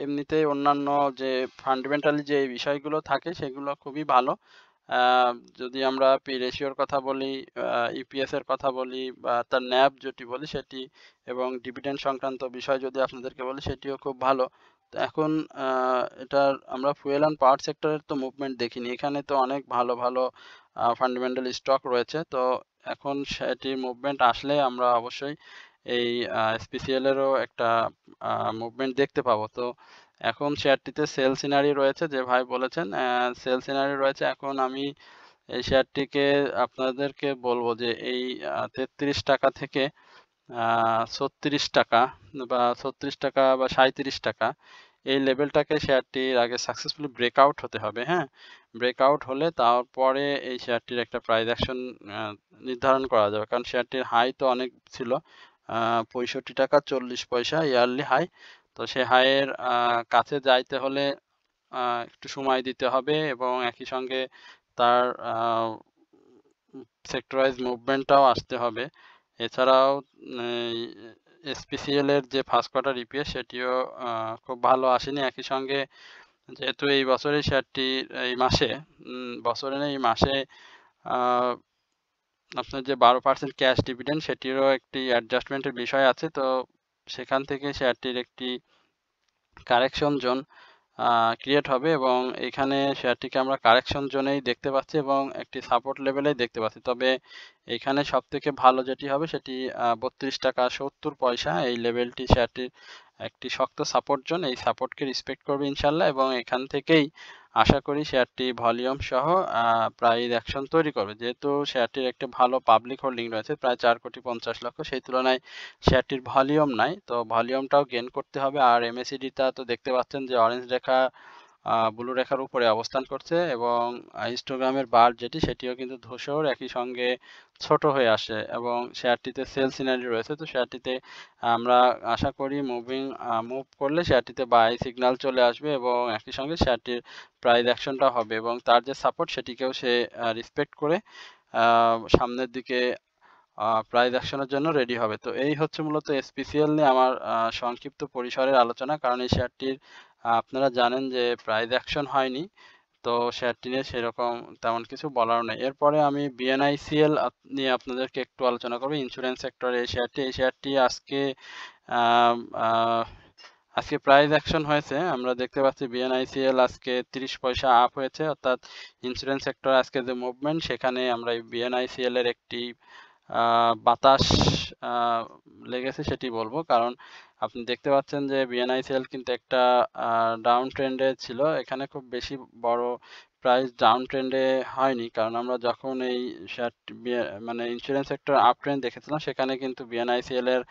এমনিতেই অন্যান্য যে ফান্ডামেন্টালি যে বিষয়গুলো থাকে সেগুলো খুবই ভালো। যদি আমরা পি রেশিওর কথা বলি, ইপিএস এর কথা বলি বা তার ন্যাব যেটি বলি সেটি এবং ডিভিডেন্ড সংক্রান্ত বিষয় যদি আপনাদেরকে বলি সেটিও খুব ভালো। তো এখন এটার আমরা ফুয়েল অ্যান্ড পাওয়ার সেক্টরের তো মুভমেন্ট দেখিনি, এখানে তো অনেক ভালো ভালো ফান্ডামেন্টাল স্টক রয়েছে, তো এখন সেটির মুভমেন্ট আসলে আমরা অবশ্যই এই এসপিসিএল এরও একটা মুভমেন্ট দেখতে পাবো। তো এখন শেয়ারটিতে সেল সিনারি রয়েছে, যে ভাই বলেছেন সেল সিনারি রয়েছে। এখন আমি এই শেয়ারটিকে আপনাদেরকে বলবো যে এই 33 টাকা থেকে 36 টাকা বা 36 টাকা বা 37 টাকা এই লেভেলটাকে শেয়ারটির আগে সাকসেসফুলি ব্রেকআউট হতে হবে। হ্যাঁ, ব্রেকআউট হলে তারপরে এই শেয়ারটির একটা প্রাইস অ্যাকশন নির্ধারণ করা যাবে, কারণ শেয়ারটির হাই তো অনেক ছিল, 65 টাকা 40 পয়সা ইয়ারলি হাই। তো সে হাইয়ের কাছে যাইতে হলে একটু সময় দিতে হবে এবং একই সঙ্গে তার সেক্টর ওয়াইজ মুভমেন্টটাও আসতে হবে। এছাড়াও এসপিসিএল এর যে ফার্স্ট কোয়ার্টার ইপিএস সেটিও খুব ভালো আসেনি। একই সঙ্গে যেহেতু এই বছরের শেয়ারটি এই মাসে বছরে এই মাসে আপনার যে 12% ক্যাশ ডিভিডেন্ড সেটিরও একটি অ্যাডজাস্টমেন্টের বিষয় আছে, তো সেখান থেকে শেয়ারটির একটি কারেকশন জোন ক্রিয়েট হবে এবং এখানে শেয়ারটিকে আমরা কারেকশন জোনেই দেখতে পাচ্ছি এবং একটি সাপোর্ট লেভেলেই দেখতে পাচ্ছি। তবে এখানে সবথেকে ভালো যেটি হবে সেটি ৩২ টাকা ৭০ পয়সা এই লেভেলটি শেয়ারটির একটি শক্ত সাপোর্ট জোন। এই সাপোর্টকে রেসপেক্ট করবে ইনশাল্লাহ এবং এখান থেকেই আশা করি শেয়ারটি ভলিউম সহ প্রাইস অ্যাকশন তৈরি করবে। যেহেতু শেয়ারটির একটা ভালো পাবলিক হোল্ডিং রয়েছে প্রায় 4,50,00,000, সেই তুলনায় শেয়ারটির ভলিউম নাই, তো ভলিউমটাও গেইন করতে হবে। আর MACD-টা তো দেখতে পাচ্ছেন যে অরেঞ্জ রেখা ব্লু রেখার উপরে অবস্থান করছে এবং হিস্টোগ্রামের বার যেটি সেটিও কিন্তু ধূসর, একই সঙ্গে ছোট হয়ে আসে এবং শেয়ারটিতে সেল সিনারি রয়েছে। তো শেয়ারটিতে আমরা আশা করি মুভ করলে শেয়ারটিতে বাই সিগন্যাল চলে আসবে এবং একই সঙ্গে শেয়ারটির প্রাইস অ্যাকশনটা হবে এবং তার যে সাপোর্ট সেটিকেও সে রেসপেক্ট করে সামনের দিকে প্রাইস অ্যাকশনের জন্য রেডি হবে। তো এই হচ্ছে মূলত SPCL নিয়ে আমার সংক্ষিপ্ত পরিসরের আলোচনা, কারণ এই শেয়ারটির আপনারা জানেন যে প্রাইস অ্যাকশন হয়নি, তো শেয়ারটি নিয়ে সেরকম তেমন কিছু বলার নেই। এরপরে আমি BNICL নিয়ে আপনাদেরকে একটু আলোচনা করব। ইন্স্যুরেন্স সেক্টরে এই শেয়ারটি আজকে প্রাইস অ্যাকশন হয়েছে। আমরা দেখতে পাচ্ছি BNICL আজকে 30 পয়সা আপ হয়েছে, অর্থাৎ ইন্স্যুরেন্স সেক্টর আজকে যে মুভমেন্ট সেখানে আমরা এই BNICL এর একটি বাতাস লেগেছে সেটি বলবো, কারণ আপনি দেখতে পাচ্ছেন যে BNICL কিন্তু একটা ডাউন ট্রেন্ডে ছিল। এখানে খুব বেশি বড় প্রাইস ডাউন ট্রেন্ডে হয়নি, কারণ আমরা যখন এই শেয়ারটি মানে ইন্স্যুরেন্স সেক্টর আপ ট্রেন্ড দেখেছিলাম সেখানে কিন্তু BNICL এর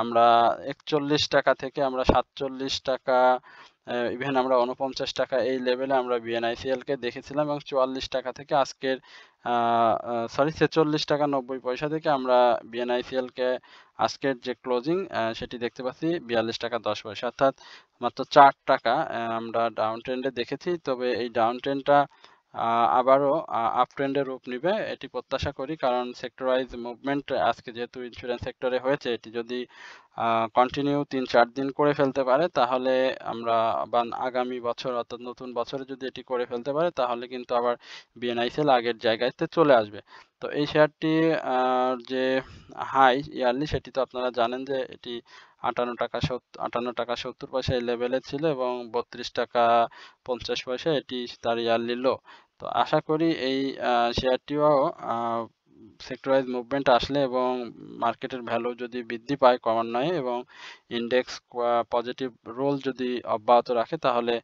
আমরা 41 টাকা থেকে আমরা 47 টাকা, ইভেন আমরা 49 টাকা এই লেভেলে আমরা BNICL কে দেখেছিলাম এবং 44 টাকা থেকে আজকের 46 টাকা 90 পয়সা থেকে আমরা BNICL কে আজকের যে ক্লোজিং সেটি দেখতে পাচ্ছি 42 টাকা 10 পয়সা, অর্থাৎ মাত্র 4 টাকা আমরা ডাউন ট্রেন্ডে দেখেছি। তবে এই ডাউন ট্রেন্ডটা আবারও আপ ট্রেন্ডের রূপ নিবে এটি প্রত্যাশা করি, কারণ সেক্টর ওয়াইজ মুভমেন্ট আজকে যেহেতু ইন্স্যুরেন্স সেক্টরে হয়েছে, এটি যদি কন্টিনিউ 3-4 দিন করে ফেলতে পারে তাহলে আমরা আগামী বছর অর্থাৎ নতুন বছরে যদি এটি করে ফেলতে পারে তাহলে কিন্তু আবার BNICL আগের জায়গাতে চলে আসবে। তো এই শেয়ারটি যে হাই ইয়ারলি সেটি তো আপনারা জানেন যে এটি 58 টাকা 70 পয়সা এই লেভেলে ছিল এবং 32 টাকা 50 পয়সা এটি তার ইয়ারলি লো। তো আশা করি এই শেয়ারটিও সেক্টর ওয়াইজ মুভমেন্ট আসলে এবং মার্কেটের ভ্যালু যদি বৃদ্ধি পায় ক্রমান্বয়ে এবং ইন্ডেক্স পজিটিভ রোল যদি অব্যাহত রাখে তাহলে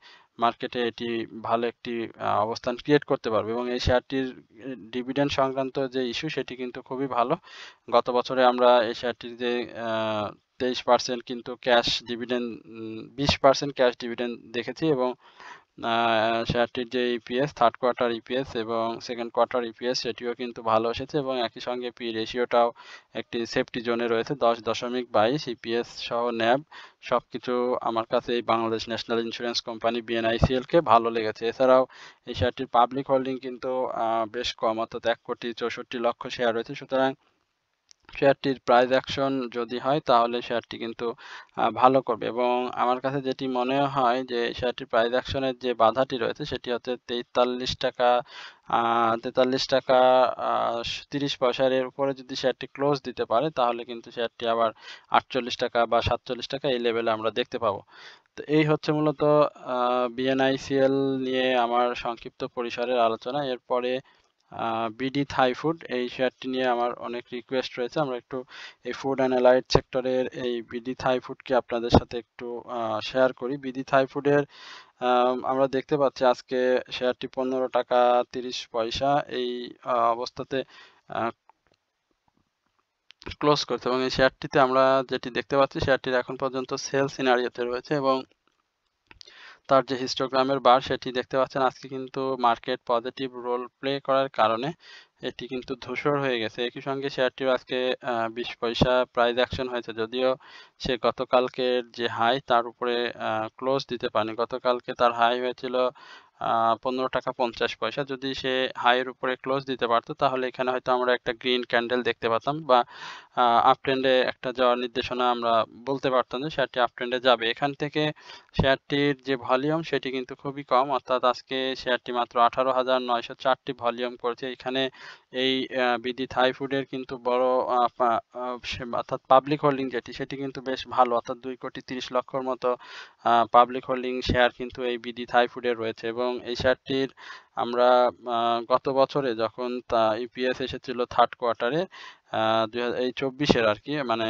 মার্কেটে এটি ভালো একটি অবস্থান ক্রিয়েট করতে পারবে এবং এই শেয়ারটির ডিভিডেন্ড সংক্রান্ত যে ইস্যু সেটি কিন্তু খুবই ভালো। গত বছরে আমরা এই শেয়ারটির যে 23% কিন্তু ক্যাশ ডিভিডেন্ড 20% ক্যাশ ডিভিডেন্ড দেখেছি এবং শেয়ারটির যে ইপিএস থার্ড কোয়ার্টার ইপিএস এবং সেকেন্ড কোয়ার্টার ইপিএস সেটিও কিন্তু ভালো এসেছে এবং একই সঙ্গে পি রেশিওটাও একটি সেফটি জোনে রয়েছে 10.22 ইপিএস সহ ন্যাব সবকিছু আমার কাছে এই Bangladesh national insurance company BNICL কে ভালো লেগেছে। এছাড়াও এই শেয়ারটির পাবলিক হোল্ডিং কিন্তু বেশ কম, অর্থাৎ 1,64,00,000 শেয়ার রয়েছে। সুতরাং শেয়ারটির প্রাইস অ্যাকশন যদি হয় তাহলে শেয়ারটি কিন্তু ভালো করবে এবং আমার কাছে যেটি মনে হয় যে শেয়ারটির প্রাইস অ্যাকশনের যে বাধাটি রয়েছে সেটি হচ্ছে 43 টাকা 30 পয়সার এর উপরে যদি শেয়ারটি ক্লোজ দিতে পারে তাহলে কিন্তু শেয়ারটি আবার 48 টাকা বা 47 টাকা এই লেভেলে আমরা দেখতে পাবো। তো এই হচ্ছে মূলত BNICL নিয়ে আমার সংক্ষিপ্ত পরিসরের আলোচনা। এরপরে বিডি থাই ফুড এই শেয়ারটি নিয়ে আমার অনেক রিকোয়েস্ট রয়েছে। আমরা একটু এই ফুড অ্যান্ড অ্যালাইড সেক্টরের এই বিডি থাই ফুডকে আপনাদের সাথে একটু শেয়ার করি। বিডি থাই ফুডের আমরা দেখতে পাচ্ছি আজকে শেয়ারটি 15 টাকা 30 পয়সা এই অবস্থাতে ক্লোজ করছে এবং এই শেয়ারটিতে আমরা যেটি দেখতে পাচ্ছি শেয়ারটির এখন পর্যন্ত সেল সিনারিওতে রয়েছে এবং তার যে হিস্টোগ্রামের বার সেটি দেখতে পাচ্ছেন আজকে কিন্তু মার্কেট পজিটিভ রোল প্লে করার কারণে এটি কিন্তু ধূসর হয়ে গেছে। একই সঙ্গে শেয়ারটিও আজকে 20 পয়সা প্রাইস অ্যাকশন হয়েছে, যদিও সে গতকালকের যে হাই তার উপরে ক্লোজ দিতে পারেনি। গতকালকে তার হাই হয়েছিল 15 টাকা 50 পয়সা। যদি সে হাইয়ের উপরে ক্লোজ দিতে পারতো তাহলে এখানে হয়তো আমরা একটা গ্রিন ক্যান্ডেল দেখতে পাতাম, বা আপ ট্রেন্ডে একটা যাওয়ার নির্দেশনা আমরা বলতে পারতাম যে শেয়ারটি আপ ট্রেন্ডে যাবে। এখান থেকে শেয়ারটির যে ভলিউম সেটি কিন্তু খুবই কম, অর্থাৎ আজকে শেয়ারটি মাত্র 18,904টি ভলিউম করেছে। এখানে এই বিডি থাই ফুডের কিন্তু বড় অর্থাৎ পাবলিক হোল্ডিং সেটি কিন্তু বেশ ভালো, অর্থাৎ 2,30,00,000 মতো পাবলিক হোল্ডিং শেয়ার কিন্তু এই বিডি থাই ফুডের রয়েছে। এবং এই শেয়ারটির আমরা গত বছরে যখন ইপিএস এসেছিল থার্ড কোয়ার্টারে এই 24-এর আর কি, মানে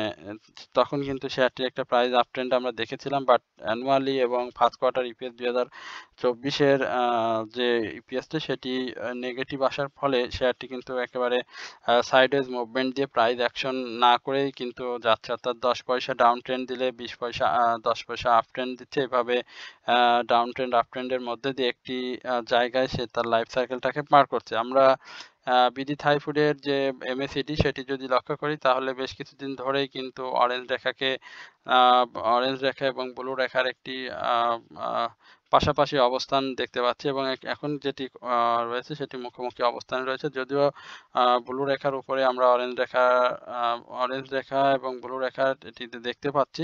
তখন কিন্তু শেয়ারটির একটা প্রাইস আপ ট্রেন্ড আমরা দেখেছিলাম, বাট অ্যানুয়ালি এবং ফার্স্ট কোয়ার্টার ইপিএস 2024-এর যে ইপিএসটা সেটি নেগেটিভ আসার ফলে শেয়ারটি কিন্তু একেবারে সাইডওয়েজ মুভমেন্ট দিয়ে প্রাইস অ্যাকশন না করেই কিন্তু যাচ্ছে, অর্থাৎ 10 পয়সা ডাউন ট্রেন্ড দিলে 20 পয়সা 10 পয়সা আপ ট্রেন্ড দিচ্ছে। এভাবে ডাউন ট্রেন্ড আপ ট্রেন্ডের মধ্যে দিয়ে একটি জায়গায় সে তার লাইফ সাইকেলটাকে পার করছে। আমরা বিডি থাই ফুডের যে এমএসিডি সেটি যদি লক্ষ্য করি তাহলে বেশ কিছুদিন ধরেই কিন্তু অরেঞ্জ রেখা এবং ব্লু রেখার একটি পাশাপাশি অবস্থান দেখতে পাচ্ছি, এবং এখন যেটি রয়েছে সেটি মুখোমুখি অবস্থানে রয়েছে। যদিও ব্লু রেখার উপরে আমরা অরেঞ্জ রেখা এবং ব্লু রেখা এটিতে দেখতে পাচ্ছি।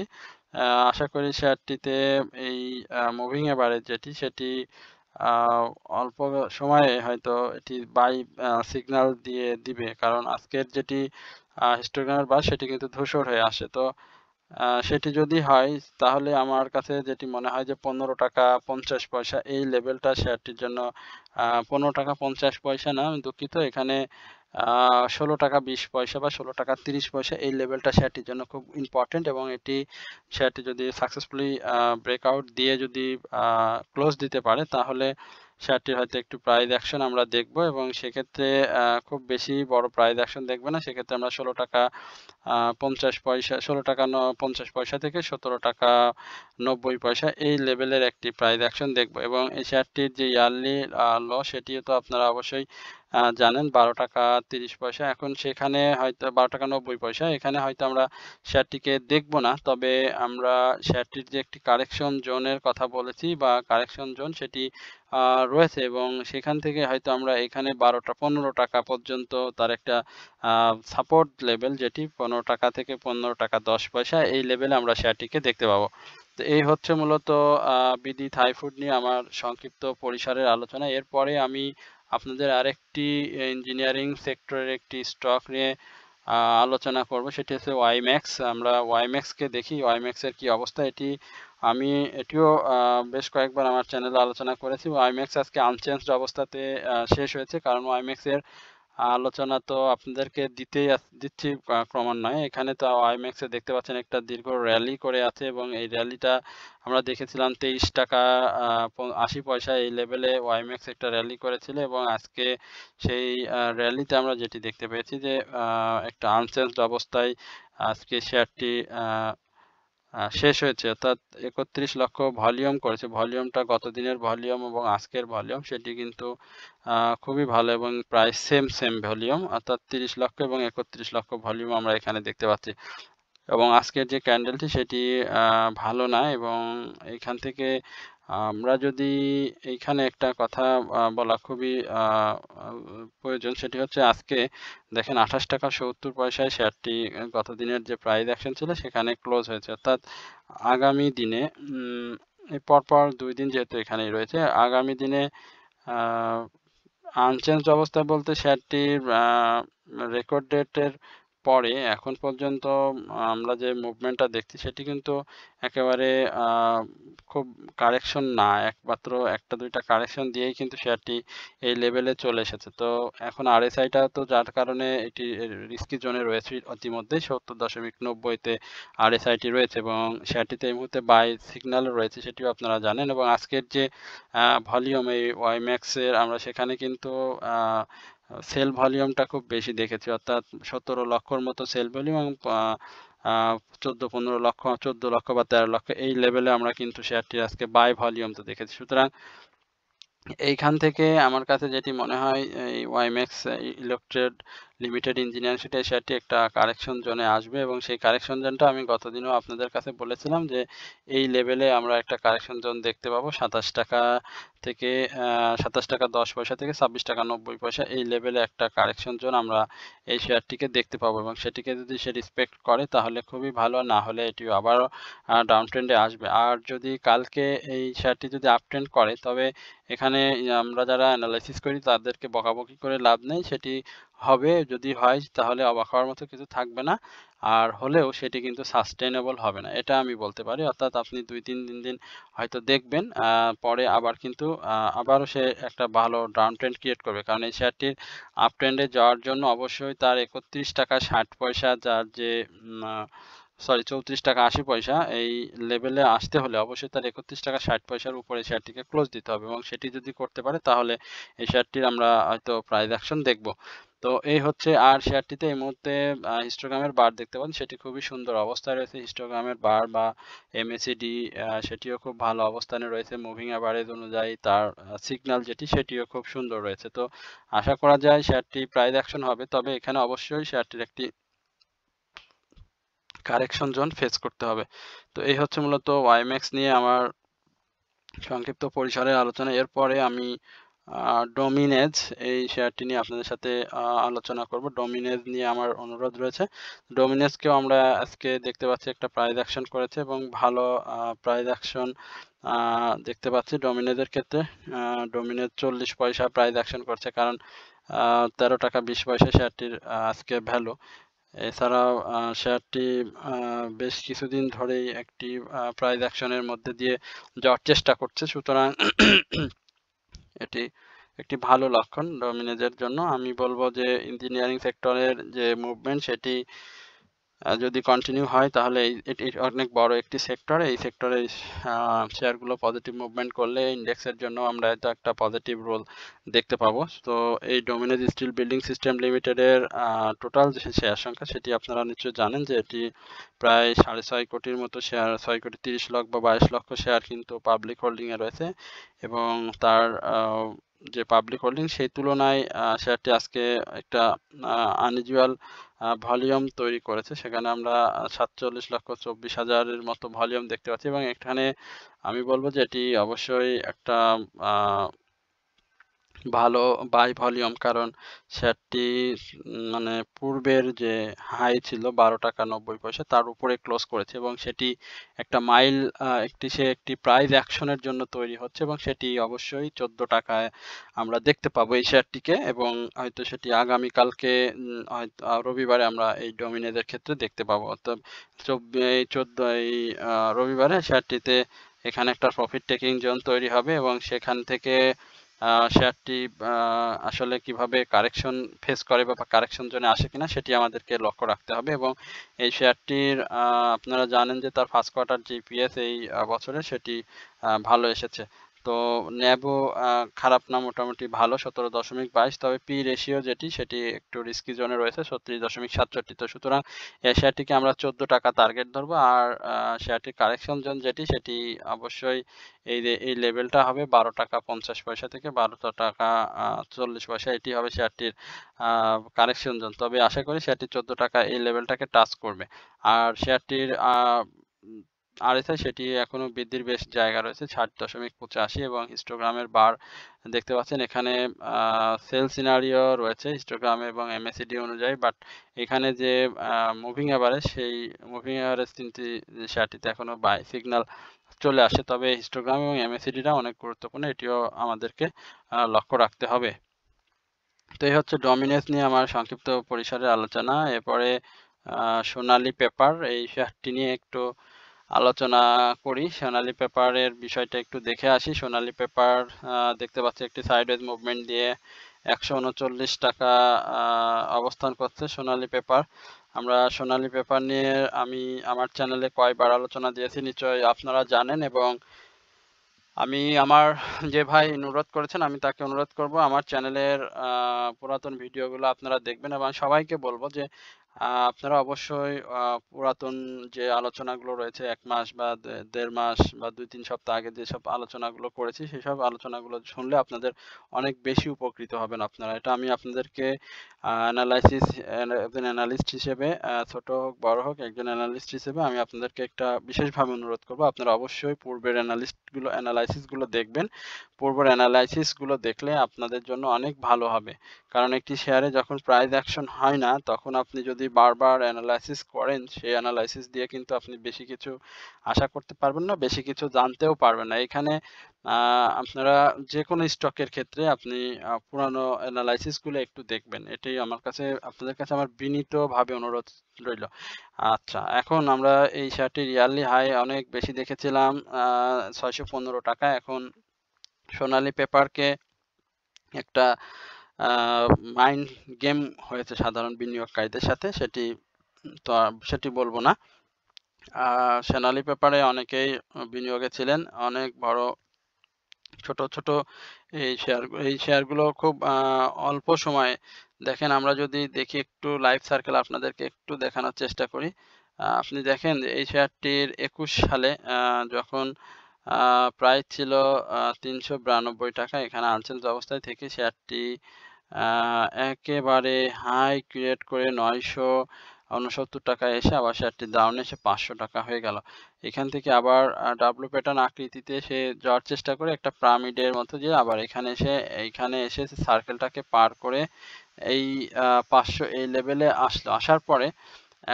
আশা করি শেয়ারটিতে এই মুভিং এভারেজ সেটি অল্প সময়ে হয়তো এটি বাই সিগন্যাল দিবে, কারণ আজকের যেটি হিস্টোগ্রামের বার সেটি কিন্তু ধূসর হয়ে আসে। তো সেটি যদি হয় তাহলে আমার কাছে যেটি মনে হয় যে 15 টাকা 50 পয়সা এই লেভেলটা শেয়ারটির জন্য 15 টাকা 50 পয়সা না, আমি দুঃখিত, এখানে 16 টাকা 20 পয়সা বা 16 টাকা 30 পয়সা এই লেভেলটা শেয়ারটির জন্য খুব ইম্পর্টেন্ট, এবং শেয়ারটি যদি সাকসেসফুলি ব্রেকআউট দিয়ে যদি ক্লোজ দিতে পারে তাহলে শেয়ারটির হয়তো একটু প্রাইস অ্যাকশন আমরা দেখব, এবং সেক্ষেত্রে খুব বেশি বড় প্রাইস অ্যাকশন দেখবে না। সেক্ষেত্রে আমরা 16 টাকা 50 পয়সা 16 টাকা 50 পয়সা থেকে 17 টাকা 90 পয়সা এই লেভেলের একটি প্রাইস অ্যাকশন দেখব। এবং এই শেয়ারটির যে ইয়ারলি লো সেটিও তো আপনারা অবশ্যই জানেন, 12 টাকা 30 পয়সা। এখন সেখানে হয়তো 12 টাকা 90 পয়সা, এখানে হয়তো আমরা শেয়ারটিকে দেখব না, তবে আমরা শেয়ারটির যে একটি কারেকশন জোনের কথা বলেছি বা কারেকশন জোন সেটি রয়েছে, এবং সেখান থেকে হয়তো আমরা এখানে 15 টাকা পর্যন্ত তার একটা সাপোর্ট লেভেল, যেটি 15 টাকা থেকে 15 টাকা 10 পয়সা এই লেভেলে আমরা শেয়ারটিকে দেখতে পাবো। তো এই হচ্ছে মূলত বিডি থাই ফুড নিয়ে আমার সংক্ষিপ্ত পরিসরের আলোচনা। এরপরে আমি আপনাদের আরেকটি ইঞ্জিনিয়ারিং সেক্টরের একটি স্টক নিয়ে আলোচনা করব, সেটি হচ্ছে ওয়াইম্যাক্স। আমরা ওয়াইম্যাক্সকে দেখি, ওয়াইম্যাক্সের কি অবস্থা। এটিও বেশ কয়েকবার আমার চ্যানেলে আলোচনা করেছি। ওয়াইম্যাক্স আজকে আনচেঞ্জড অবস্থাতে শেষ হয়েছে, কারণ ওয়াইম্যাক্সের আলোচনা তো আপনাদেরকে দিচ্ছি ক্রমান্বয়ে। এখানে তো ওয়াইম্যাক্সে দেখতে পাচ্ছেন একটা দীর্ঘ র্যালি করে আছে, এবং এই র্যালিটা আমরা দেখেছিলাম 23 টাকা 80 পয়সা এই লেভেলে ওয়াইম্যাক্স একটা র্যালি করেছিল, এবং আজকে সেই র্যালিতে আমরা যেটি দেখতে পেয়েছি যে একটা আনচেঞ্জড অবস্থায় আজকে শেয়ারটি শেষ হয়েছে, অর্থাৎ 31 লক্ষ ভলিউম করেছে। ভলিউমটা গত দিনের ভলিউম এবং আজকের ভলিউম সেটি কিন্তু খুবই ভালো, এবং প্রায় সেম ভলিউম, অর্থাৎ 30 লক্ষ এবং 31 লক্ষ ভলিউম আমরা এখানে দেখতে পাচ্ছি। এবং আজকের যে ক্যান্ডেলটি সেটি ভালো না, এবং এইখান থেকে আমরা যদি এইখানে একটা কথা বলা খুবই প্রয়োজন, সেটি হচ্ছে আজকে দেখেন 28 টাকা 70 পয়সায় শেয়ারটি গত দিনের যে প্রাইস অ্যাকশন ছিল সেখানে ক্লোজ হয়েছে, অর্থাৎ আগামী দিনে এই পরপর 2 দিন যেহেতু এখানেই রয়েছে, আগামী দিনে আনচেঞ্জ অবস্থা বলতে শেয়ারটির রেকর্ড ডেটের পরে এখন পর্যন্ত আমরা যে মুভমেন্টটা দেখছি সেটি কিন্তু একেবারে খুব কারেকশন না, একমাত্র একটা দুইটা কারেকশন দিয়েই কিন্তু শেয়ারটি এই লেভেলে চলে এসেছে। তো এখন আরএসআইটা তো যার কারণে এটি রিস্কি জোনে রয়েছে, ইতিমধ্যেই 70.90-তে আরএসআইটি রয়েছে, এবং শেয়ারটিতে এই মুহূর্তে বাই সিগন্যাল রয়েছে সেটিও আপনারা জানেন। এবং আজকের যে ভলিউম এই ওয়াইম্যাক্সের, আমরা সেখানে কিন্তু সেল ভলিউমটা খুব বেশি দেখেছি, অর্থাৎ 17 লক্ষর মতো সেল ভলিউম, এবং 14-15 লক্ষ 14 লক্ষ বা 13 লক্ষ এই লেভেলে আমরা কিন্তু শেয়ারটি আজকে বাই ভলিউম তো দেখেছি। সুতরাং এইখান থেকে আমার কাছে যেটি মনে হয় এই ওয়াইম্যাক্স লিমিটেড ইঞ্জিনিয়ারিং শিটে এই শেয়ারটি একটা কারেকশন জোনে আসবে এবং সেই কারেকশন জোনটা আমি গতদিনও আপনাদের কাছে বলেছিলাম যে এই লেভেলে আমরা একটা কারেকশন জোন দেখতে পাবো 27 টাকা থেকে 27 টাকা 10 পয়সা থেকে 26 টাকা 90 পয়সা এই লেভেলে একটা কারেকশন জোন আমরা এই শেয়ারটিকে দেখতে পাবো এবং সেটিকে যদি সে রেসপেক্ট করে তাহলে খুবই ভালো, না হলে এটি আবারও ডাউন ট্রেন্ডে আসবে। আর যদি কালকে এই শেয়ারটি যদি আপ ট্রেন্ড করে তবে এখানে আমরা যারা অ্যানালাইসিস করি তাদেরকে বকাবকি করে লাভ নেই, সেটি হবে, যদি হয় তাহলে অবাক হওয়ার মতো কিছু থাকবে না, আর হলেও সেটি কিন্তু সাস্টেনেবল হবে না, এটা আমি বলতে পারি। অর্থাৎ আপনি 2-3 দিন হয়তো দেখবেন, পরে আবার কিন্তু আবারও সে একটা ভালো ডাউন ট্রেন্ড ক্রিয়েট করবে, কারণ এই শেয়ারটির আপ ট্রেন্ডে যাওয়ার জন্য অবশ্যই তার 31 টাকা 60 পয়সা যার যে সরি 34 টাকা 80 পয়সা এই লেভেলে আসতে হলে অবশ্যই তার 31 টাকা 60 পয়সার উপরে শেয়ারটিকে ক্লোজ দিতে হবে এবং সেটি যদি করতে পারে তাহলে এই শেয়ারটির আমরা হয়তো প্রাইস অ্যাকশন দেখব। তো এই হচ্ছে, আর শেয়ারটিতে এই মুহূর্তে হিস্টোগ্রামের বার দেখতে পাচ্ছেন, সেটি খুবই সুন্দর অবস্থায় রয়েছে। হিস্টোগ্রামের বার বা এমএসিডি সেটিও খুব ভালো অবস্থানে রয়েছে। মুভিং অ্যাভারেজ অনুযায়ী তার সিগন্যাল যেটি সেটিও খুব সুন্দর রয়েছে। তো আশা করা যায় শেয়ারটি প্রাইস অ্যাকশন হবে, তবে এখানে অবশ্যই শেয়ারটির একটি কারেকশন জোন ফেস করতে হবে। তো এই হচ্ছে মূলত ওয়াইম্যাক্স নিয়ে আমার সংক্ষিপ্ত পরিসরের আলোচনা। এরপরে আমি ডোমিনেজ এই শেয়ারটি নিয়ে আপনাদের সাথে আলোচনা করব। ডোমিনেজ নিয়ে আমার অনুরোধ রয়েছে। ডোমিনেজকেও আমরা আজকে দেখতে পাচ্ছি একটা প্রাইস অ্যাকশন করেছে এবং ভালো প্রাইস অ্যাকশন দেখতে পাচ্ছি ডোমিনেজের ক্ষেত্রে। ডোমিনেজ 40 পয়সা প্রাইস অ্যাকশন করছে, কারণ 13 টাকা 20 পয়সা শেয়ারটির আজকে ভ্যালু। এছাড়াও শেয়ারটি বেশ কিছুদিন ধরেই একটি প্রাইস অ্যাকশনের মধ্যে দিয়ে যাওয়ার চেষ্টা করছে, সুতরাং এটি একটি ভালো লক্ষণ ডোমিনেজের জন্য। আমি বলবো যে ইঞ্জিনিয়ারিং সেক্টরের যে মুভমেন্ট সেটি যদি কন্টিনিউ হয় তাহলে এটি অনেক বড় একটি সেক্টর। এই সেক্টরে শেয়ারগুলো পজিটিভ মুভমেন্ট করলে ইন্ডেক্সের জন্য আমরা হয়তো একটা পজিটিভ রোল দেখতে পাবো। তো এই ডোমিনেজ স্টিল বিল্ডিং সিস্টেম লিমিটেডের টোটাল যে শেয়ার সংখ্যা সেটি আপনারা নিশ্চয়ই জানেন যে এটি প্রায় 6.5 কোটির মতো শেয়ার, 6 কোটি 30 লক্ষ বা 22 লক্ষ শেয়ার কিন্তু পাবলিক হোল্ডিংয়ে রয়েছে এবং তার যে পাবলিক হোল্ডিং সেই তুলনায় শেয়ারটি আজকে একটা আনইউজুয়াল ভলিউম তৈরি করেছে। সেখানে আমরা 47,24,000-এর মতো ভলিউম দেখতে পাচ্ছি এবং এখানে আমি বলবো যে এটি অবশ্যই একটা ভালো বাই ভলিউম, কারণ শেয়ারটি মানে পূর্বের যে হাই ছিল 12 টাকা 90 পয়সা তার উপরে ক্লোজ করেছে এবং সেটি একটা মাইল সে একটি প্রাইস অ্যাকশনের জন্য তৈরি হচ্ছে এবং সেটি অবশ্যই 14 টাকায় আমরা দেখতে পাবো এই শেয়ারটিকে এবং হয়তো সেটি আগামীকালকে হয়তো রবিবারে আমরা এই ডোমিনেজের ক্ষেত্রে দেখতে পাবো। অর্থাৎ 14 রবিবারে শেয়ারটিতে এখানে একটা প্রফিট টেকিং জোন তৈরি হবে এবং সেখান থেকে শেয়ারটি আসলে কিভাবে কারেকশন ফেস করে বা কারেকশন জোনে আসে কিনা সেটি আমাদেরকে লক্ষ্য রাখতে হবে এবং এই শেয়ারটির আপনারা জানেন যে তার ফার্স্ট কোয়ার্টার জিপিএস এই বছরে সেটি ভালো এসেছে। তো ন্যাবও খারাপ না, মোটামুটি ভালো 17.22, তবে পি রেশিও যেটি সেটি একটু রিস্কি জোনে রয়েছে 36.67। তো সুতরাং এই শেয়ারটিকে আমরা 14 টাকা টার্গেট ধরবো আর শেয়ারটির কারেকশন জোন যেটি সেটি অবশ্যই এই লেভেলটা হবে 12 টাকা 50 পয়সা থেকে 12 টাকা 40 পয়সা, এটি হবে শেয়ারটির কারেকশন জোন। তবে আশা করি শেয়ারটি 14 টাকা এই লেভেলটাকে টাচ করবে আর শেয়ারটির আরএসআই সেটি এখনো বৃদ্ধির বেশ জায়গা রয়েছে 60.85 এবং হিস্টোগ্রামের বার দেখতে পাচ্ছেন এখানে সেল সিনারিও রয়েছে হিস্টোগ্রামে এবং এমএসিডি অনুযায়ী, বাট এখানে যে মুভিং অ্যাভারেজ সেই মুভিং অ্যাভারেজ কিন্তু শেয়ারটিতে এখনো বাই সিগন্যাল চলে আসে, তবে হিস্টোগ্রাম এবং এমএসিডিটা অনেক গুরুত্বপূর্ণ, এটিও আমাদেরকে লক্ষ্য রাখতে হবে। তো এই হচ্ছে ডমিনেন্স নিয়ে আমার সংক্ষিপ্ত পরিসরের আলোচনা। এরপরে সোনালী পেপার এই শেয়ারটি নিয়ে একটু আলোচনা করি। সোনালী পেপারের বিষয়টা একটু দেখে আসি। সোনালী পেপার দেখতে পাচ্ছি একটি সাইডওয়েজ মুভমেন্ট দিয়ে 139 টাকা অবস্থান করছে সোনালী পেপার। আমরা সোনালী পেপার নিয়ে আমি আমার চ্যানেলে কয়েকবার আলোচনা দিয়েছি, নিশ্চয়ই আপনারা জানেন, এবং আমি আমার যে ভাই অনুরোধ করেছেন আমি তাকে অনুরোধ করব আমার চ্যানেলের পুরাতন ভিডিওগুলো আপনারা দেখবেন এবং সবাইকে বলবো যে আপনারা অবশ্যই পুরাতন যে আলোচনাগুলো রয়েছে ১ মাস বা ১.৫ মাস বা ২-৩ সপ্তাহ আগে যেসব আলোচনাগুলো করেছি, সেসব আলোচনাগুলো শুনলে আপনাদের অনেক বেশি উপকৃত হবেন আপনারা। এটা আমি আপনাদেরকে একজন অ্যানালিস্ট হিসেবে ছোট হোক, বড় হোক, একজন অ্যানালিস্ট হিসেবে আমি আপনাদেরকে একটা বিশেষভাবে অনুরোধ করব। আপনারা অবশ্যই পূর্বের এনালাইসিস গুলো দেখবেন। পূর্বের এনালাইসিস গুলো দেখলে আপনাদের জন্য অনেক ভালো হবে। কারণ একটি শেয়ারে যখন প্রাইস অ্যাকশন হয় না, তখন আপনি যদি বারবার অ্যানালাইসিস করেন, সেই অ্যানালাইসিস দিয়ে কিন্তু আপনি বেশি কিছু আশা করতে পারবেন না, বেশি কিছু জানতেও পারবেন না। এখানে আপনারা যেকোনো স্টকের ক্ষেত্রে আপনি পুরানো অ্যানালাইসিস গুলো একটু দেখবেন। এটাই আপনাদের কাছে আমার বিনীতভাবে অনুরোধ রইল। আচ্ছা, এখন আমরা এই শেয়ারটির ইয়ারলি হাই অনেক বেশি দেখেছিলাম, ৳৬১৫। এখন সোনালী পেপারকে একটা মাইন্ড গেম হয়েছে সাধারণ বিনিয়োগকারীদের সাথে, সেটি বলবো না। সোনালী পেপারে অনেকেই বিনিয়োগে ছিলেন। অনেক বড় ছোট এই শেয়ারগুলো খুব অল্প সময়ে দেখেন। আমরা যদি দেখি একটু লাইফ সার্কেল আপনাদেরকে একটু দেখানোর চেষ্টা করি। আপনি দেখেন যে এই শেয়ারটির ২১ সালে যখন প্রাইস ছিল ৳৩৯২। এখানে আনচেঞ্জ অবস্থায় থেকে শেয়ারটি একেবারে হাই ক্রিয়েট করে ৳৯৬৯ এসে আবার শেয়ারটি ডাউনে এসে ৳৫০০ হয়ে গেল। এখান থেকে আবার ডাবল প্যাটার্ন আকৃতিতে সে যাওয়ার চেষ্টা করে একটা পিরামিডের মতো, যে আবার এইখানে এসে সার্কেলটাকে পার করে এই ৫০০ এই লেভেলে আসলো। আসার পরে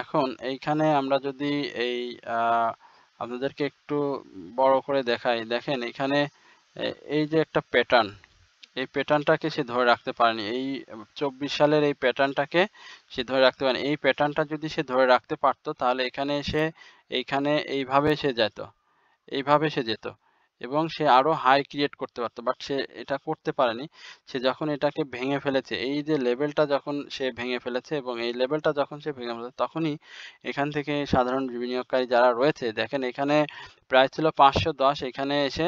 এখন এইখানে আমরা যদি এই আপনাদেরকে একটু বড় করে দেখাই, দেখেন এখানে এই যে একটা প্যাটার্ন, এই প্যাটার্নটাকে সে ধরে রাখতে পারেনি। এই ২৪ সালের এই প্যাটার্নটাকে সে ধরে রাখতে পারেনি। এই প্যাটার্নটা যদি সে ধরে রাখতে পারতো, তাহলে এইখানে এইভাবে সে যেত এবং সে আরো হাই ক্রিয়েট করতে পারতো। বাট সে এটা করতে পারেনি। সে যখন এটাকে ভেঙে ফেলেছে, এই যে লেভেলটা যখন সে ভেঙে ফেলেছে এবং এই লেভেলটা যখন সে ভেঙে ফেলেছে, তখনই এখান থেকে সাধারণ বিনিয়োগকারী যারা রয়েছে, দেখেন এখানে প্রাইস ছিল ৫১০, এখানে এসে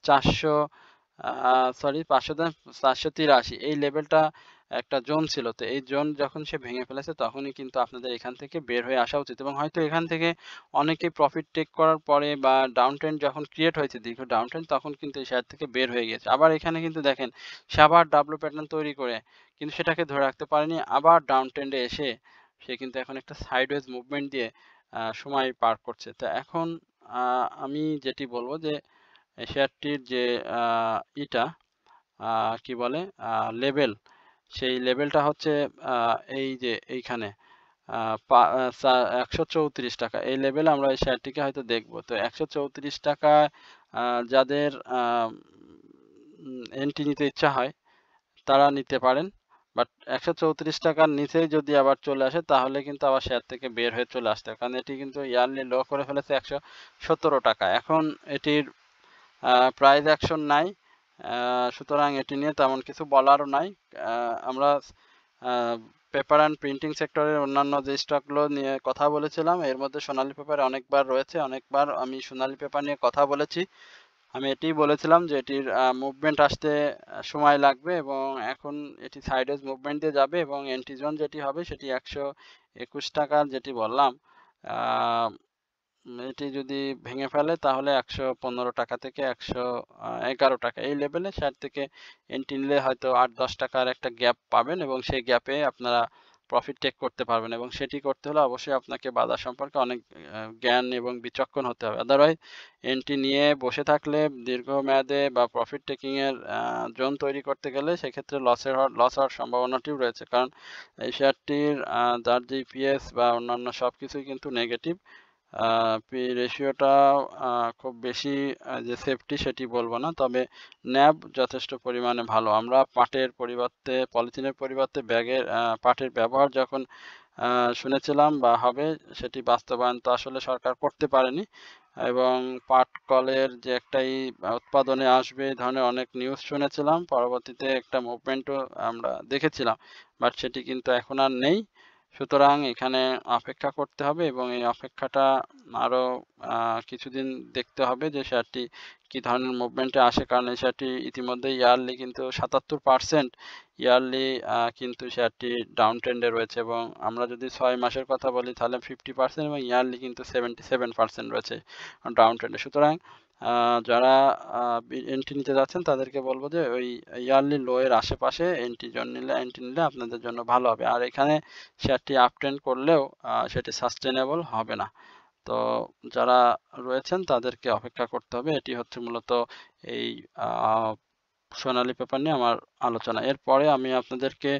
৪৮৩, এই লেভেলটা একটা জোন ছিল। তো এই জোন যখন সে ভেঙে ফেলেছে, তখনই কিন্তু আপনাদের এখান থেকে বের হয়ে আসা উচিত এবং হয়তো এখান থেকে অনেকেই প্রফিট টেক করার পরে বা ডাউন ট্রেন্ড যখন ক্রিয়েট হয়েছে, দীর্ঘ ডাউন ট্রেন্ড, তখন কিন্তু এই শেয়ার থেকে বের হয়ে গিয়েছে। আবার এখানে কিন্তু দেখেন সে আবার ডাবল প্যাটার্ন তৈরি করে কিন্তু সেটাকে ধরে রাখতে পারেনি। আবার ডাউন ট্রেন্ডে এসে সে কিন্তু এখন একটা সাইডওয়েজ মুভমেন্ট দিয়ে সময় পার করছে। তো এখন আমি যেটি বলবো যে এই শেয়ারটির যে ইটা কি বলে লেভেল, সেই লেভেলটা হচ্ছে এই যে এইখানে ১৩৪ টাকা, এই লেভেলে আমরা এই শেয়ারটিকে হয়তো দেখবো। তো ১৩৪ টাকায় যাদের এন্ট্রি নিতে ইচ্ছা হয় তারা নিতে পারেন। বাট ১৩৪ টাকার নিচেই যদি আবার চলে আসে, তাহলে কিন্তু আবার শেয়ার থেকে বের হয়ে চলে আসতে হবে, কারণ এটি কিন্তু ইয়ারলি লো করে ফেলেছে ১১৭ টাকা। এখন এটির প্রাইস অ্যাকশন নাই, সুতরাং এটি নিয়ে তেমন কিছু বলারও নাই। আমরা পেপার অ্যান্ড প্রিন্টিং সেক্টরের অন্যান্য যে স্টকগুলো নিয়ে কথা বলেছিলাম, এর মধ্যে সোনালী পেপার অনেকবার রয়েছে। অনেকবার আমি সোনালী পেপার নিয়ে কথা বলেছি। আমি এটিই বলেছিলাম যে এটির মুভমেন্ট আসতে সময় লাগবে এবং এখন এটি সাইডওয়েজ মুভমেন্ট দিয়ে যাবে এবং এন্ট্রি জোন যেটি হবে সেটি ১২১ টাকার, যেটি বললাম। এটি যদি ভেঙে ফেলে তাহলে ১১৫ টাকা থেকে ১১১ টাকা এই লেভেলে শেয়ার থেকে এন্ট্রি নিলে হয়তো ৮-১০ টাকার একটা গ্যাপ পাবেন এবং সেই গ্যাপে আপনারা প্রফিট টেক করতে পারবেন এবং সেটি করতে হলে অবশ্যই আপনাকে বাজার সম্পর্কে অনেক জ্ঞান এবং বিচক্ষণ হতে হবে। আদারওয়াইজ এন্ট্রি নিয়ে বসে থাকলে দীর্ঘমেয়াদে বা প্রফিট টেকিং এর জোন তৈরি করতে গেলে সেক্ষেত্রে লস হওয়ার সম্ভাবনাটিও রয়েছে, কারণ এই শেয়ারটির যার যে ইপিএস বা অন্যান্য সবকিছুই কিন্তু নেগেটিভ। পি রেশিওটা খুব বেশি যে সেফটি সেটি বলবো না, তবে ন্যাব যথেষ্ট পরিমাণে ভালো। আমরা পলিথিনের পরিবর্তে পাটের ব্যবহার যখন শুনেছিলাম বা হবে, সেটি বাস্তবায়ন তো আসলে সরকার করতে পারেনি এবং পাট কলের যে একটাই উৎপাদনে আসবে এই ধরনের অনেক নিউজ শুনেছিলাম, পরবর্তীতে একটা মুভমেন্টও আমরা দেখেছিলাম, বাট সেটি কিন্তু এখন আর নেই। সুতরাং এখানে অপেক্ষা করতে হবে এবং এই অপেক্ষাটা আরও কিছুদিন দেখতে হবে যে শেয়ারটি কি ধরনের মুভমেন্টে আসে, কারণ এই শেয়ারটি ইতিমধ্যে ইয়ারলি কিন্তু 77% ইয়ারলি কিন্তু শেয়ারটি ডাউন ট্রেন্ডে রয়েছে, এবং আমরা যদি 6 মাসের কথা বলি তাহলে 50% এবং ইয়ারলি কিন্তু 77% রয়েছে ডাউন ট্রেন্ডে। সুতরাং যারা এন্ট্রি নিতে যাচ্ছেন তাদেরকে বলবো যে ওই ইয়ারলি লো এর আশেপাশে এন্ট্রি নিলে আপনাদের জন্য ভালো হবে। আর এখানে শেয়ারটি আপ ট্রেন্ড করলেও সেটি সাস্টেনেবল হবে না। তো যারা রয়েছেন তাদেরকে অপেক্ষা করতে হবে। এটি হচ্ছে মূলত এই সোনালী পেপার নিয়ে আমার আলোচনা। এরপরে আমি আপনাদেরকে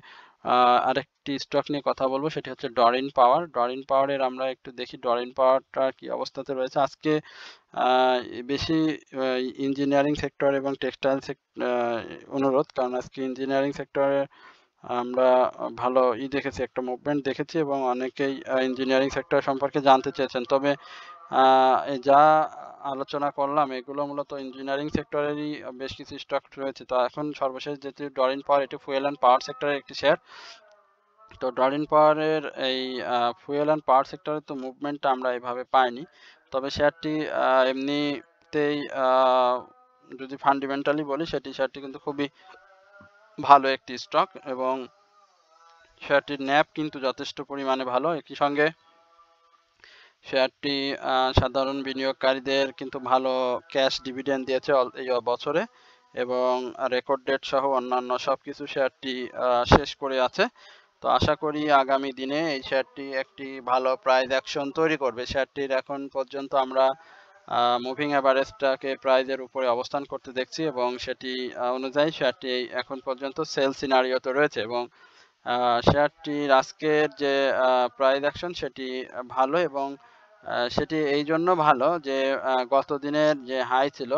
আরেকটি স্টক নিয়ে কথা বলবো, সেটি হচ্ছে ডরিন পাওয়ার। ডরিন পাওয়ারের আমরা একটু দেখি ডরিন পাওয়ারটা কি অবস্থাতে রয়েছে। আজকে বেশি ইঞ্জিনিয়ারিং সেক্টর এবং টেক্সটাইল অনুরোধ, কারণ আজকে ইঞ্জিনিয়ারিং সেক্টরে আমরা ভালো দেখেছি, একটা মুভমেন্ট দেখেছি এবং অনেকেই ইঞ্জিনিয়ারিং সেক্টর সম্পর্কে জানতে চেয়েছেন। তবে যা আলোচনা করলাম এগুলো মূলত ইঞ্জিনিয়ারিং সেক্টরেরই বেশ কিছু স্টক রয়েছে। তো এখন সর্বশেষ যেটি ডরিন পাওয়ার, এটি ফুয়েল অ্যান্ড পাওয়ার সেক্টরের একটি শেয়ার। তো ডরিন পাওয়ারের এই ফুয়েল অ্যান্ড পাওয়ার সেক্টরের তো মুভমেন্টটা আমরা এভাবে পাইনি, তবে শেয়ারটি এমনিতেই যদি ফান্ডামেন্টালি বলি শেয়ারটি কিন্তু খুবই ভালো একটি স্টক এবং শেয়ারটির ন্যাপ কিন্তু যথেষ্ট পরিমাণে ভালো। একই সঙ্গে শেয়ারটি সাধারণ বিনিয়োগকারীদের কিন্তু ভালো ক্যাশ ডিভিডেন্ড দিয়েছে এই বছরে, এবং রেকর্ড ডেট সহ অন্যান্য সব কিছু শেয়ারটি শেষ করে আছে। তো আশা করি আগামী দিনে এই শেয়ারটি একটি ভালো প্রাইস অ্যাকশন তৈরি করবে। শেয়ারটির এখন পর্যন্ত আমরা মুভিং অ্যাভারেজটাকে প্রাইজের উপরে অবস্থান করতে দেখছি এবং সেটি অনুযায়ী শেয়ারটি এখন পর্যন্ত সেল সিনারিওতে রয়েছে, এবং শেয়ারটির আজকের যে প্রাইস অ্যাকশন সেটি ভালো, এবং সেটি এই জন্য ভালো যে গত দিনের যে হাই ছিল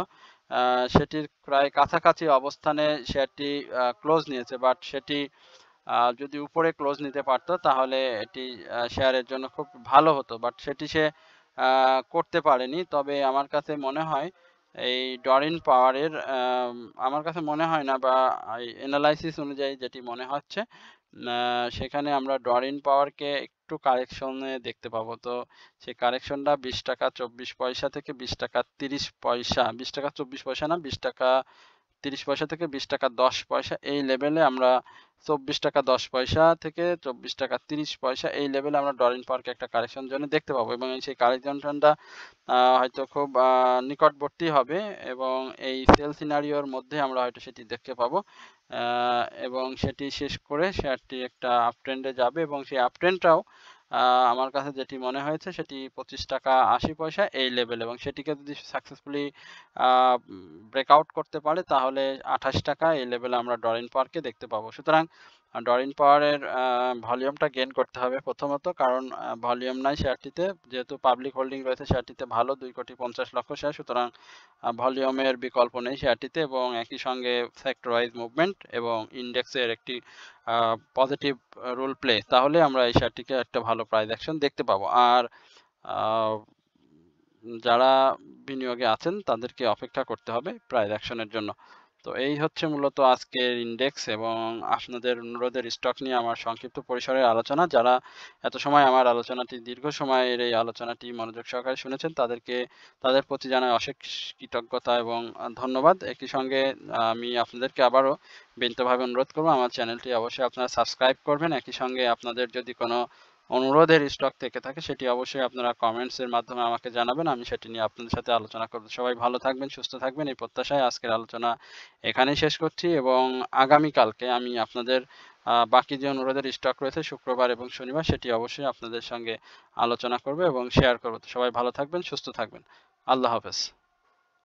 সেটির প্রায় কাছাকাছি অবস্থানে শেয়ারটি ক্লোজ নিয়েছে, বাট সেটি যদি উপরে ক্লোজ নিতে পারতো তাহলে এটি শেয়ারের জন্য খুব ভালো হতো, বাট সেটি সে করতে পারেনি। তবে আমার কাছে মনে হয় এই ডরিন পাওয়ারের আমার কাছে মনে হয় না, বা অ্যানালাইসিস অনুযায়ী যেটি মনে হচ্ছে সেখানে আমরা ডরিন পাওয়ারকে একটু কারেকশনে দেখতে পাবো। তো সেই কারেকশনটা 20 টাকা 24 পয়সা থেকে 20 টাকা 30 পয়সা, 20 টাকা 24 পয়সা না, 20 টাকা 30 পয়সা থেকে 20 টাকা 10 পয়সা এই লেভেলে আমরা 24 টাকা 10 পয়সা থেকে 24 টাকা 30 পয়সা এই লেভেলে আমরা ডরিন পাওয়ারকে একটা কারেকশন জোনে দেখতে পাবো, এবং সেই কারেকশনটা হয়তো খুব নিকটবর্তী হবে এবং এই সেল সিনারিওর মধ্যে আমরা হয়তো সেটি দেখতে পাবো, এবং সেটি শেষ করে শেয়ারটি একটা আপ ট্রেন্ডে যাবে, এবং সেই আপ ট্রেন্ডটাও আমার কাছে যেটি মনে হয়েছে সেটি 25 টাকা 80 পয়সা এই লেভেল, এবং সেটিকে যদি সাকসেসফুলি ব্রেকআউট করতে পারে তাহলে 28 টাকা এই লেভেলে আমরা ডরিন পাওয়ারকে দেখতে পাবো। সুতরাং ডরিন পাওয়ারের ভলিউমটা গেইন করতে হবে প্রথমত, কারণ ভলিউম নাই শেয়ারটিতে, যেহেতু পাবলিক হোল্ডিং রয়েছে শেয়ারটিতে ভালো 2,50,00,000 শেয়ার, সুতরাং ভলিউমের বিকল্প নেই শেয়ারটিতে, এবং একই সঙ্গে সেক্টর ওয়াইজ মুভমেন্ট এবং ইন্ডেক্সের একটি পজিটিভ রোল প্লে, তাহলে আমরা এই শেয়ারটিকে একটা ভালো প্রাইস অ্যাকশন দেখতে পাবো। আর যারা বিনিয়োগে আছেন তাদেরকে অপেক্ষা করতে হবে প্রাইস অ্যাকশনের জন্য। তো এই হচ্ছে মূলত আজকের ইন্ডেক্স এবং আপনাদের অনুরোধের স্টক নিয়ে আমার সংক্ষিপ্ত পরিসরের আলোচনা। যারা এত সময় আমার আলোচনাটি দীর্ঘ সময়ের এই আলোচনাটি মনোযোগ সহকারে শুনেছেন তাদের প্রতি জানাই অশেষ কৃতজ্ঞতা এবং ধন্যবাদ। একই সঙ্গে আমি আপনাদেরকে আবারও বিনীতভাবে অনুরোধ করব আমার চ্যানেলটি অবশ্যই আপনারা সাবস্ক্রাইব করবেন। একই সঙ্গে আপনাদের যদি কোনো অনুরোধের স্টক থেকে থাকে সেটি অবশ্যই আপনারা কমেন্টসের মাধ্যমে আমাকে জানাবেন, আমি সেটি নিয়ে আপনাদের সাথে আলোচনা করব। সবাই ভালো থাকবেন, সুস্থ থাকবেন এই প্রত্যাশায় আজকের আলোচনা এখানেই শেষ করছি, এবং আগামীকালকে আমি আপনাদের বাকি যে অনুরোধের স্টক রয়েছে শুক্রবার এবং শনিবার সেটি অবশ্যই আপনাদের সঙ্গে আলোচনা করব এবং শেয়ার করব। তো সবাই ভালো থাকবেন, সুস্থ থাকবেন। আল্লাহ হাফেজ।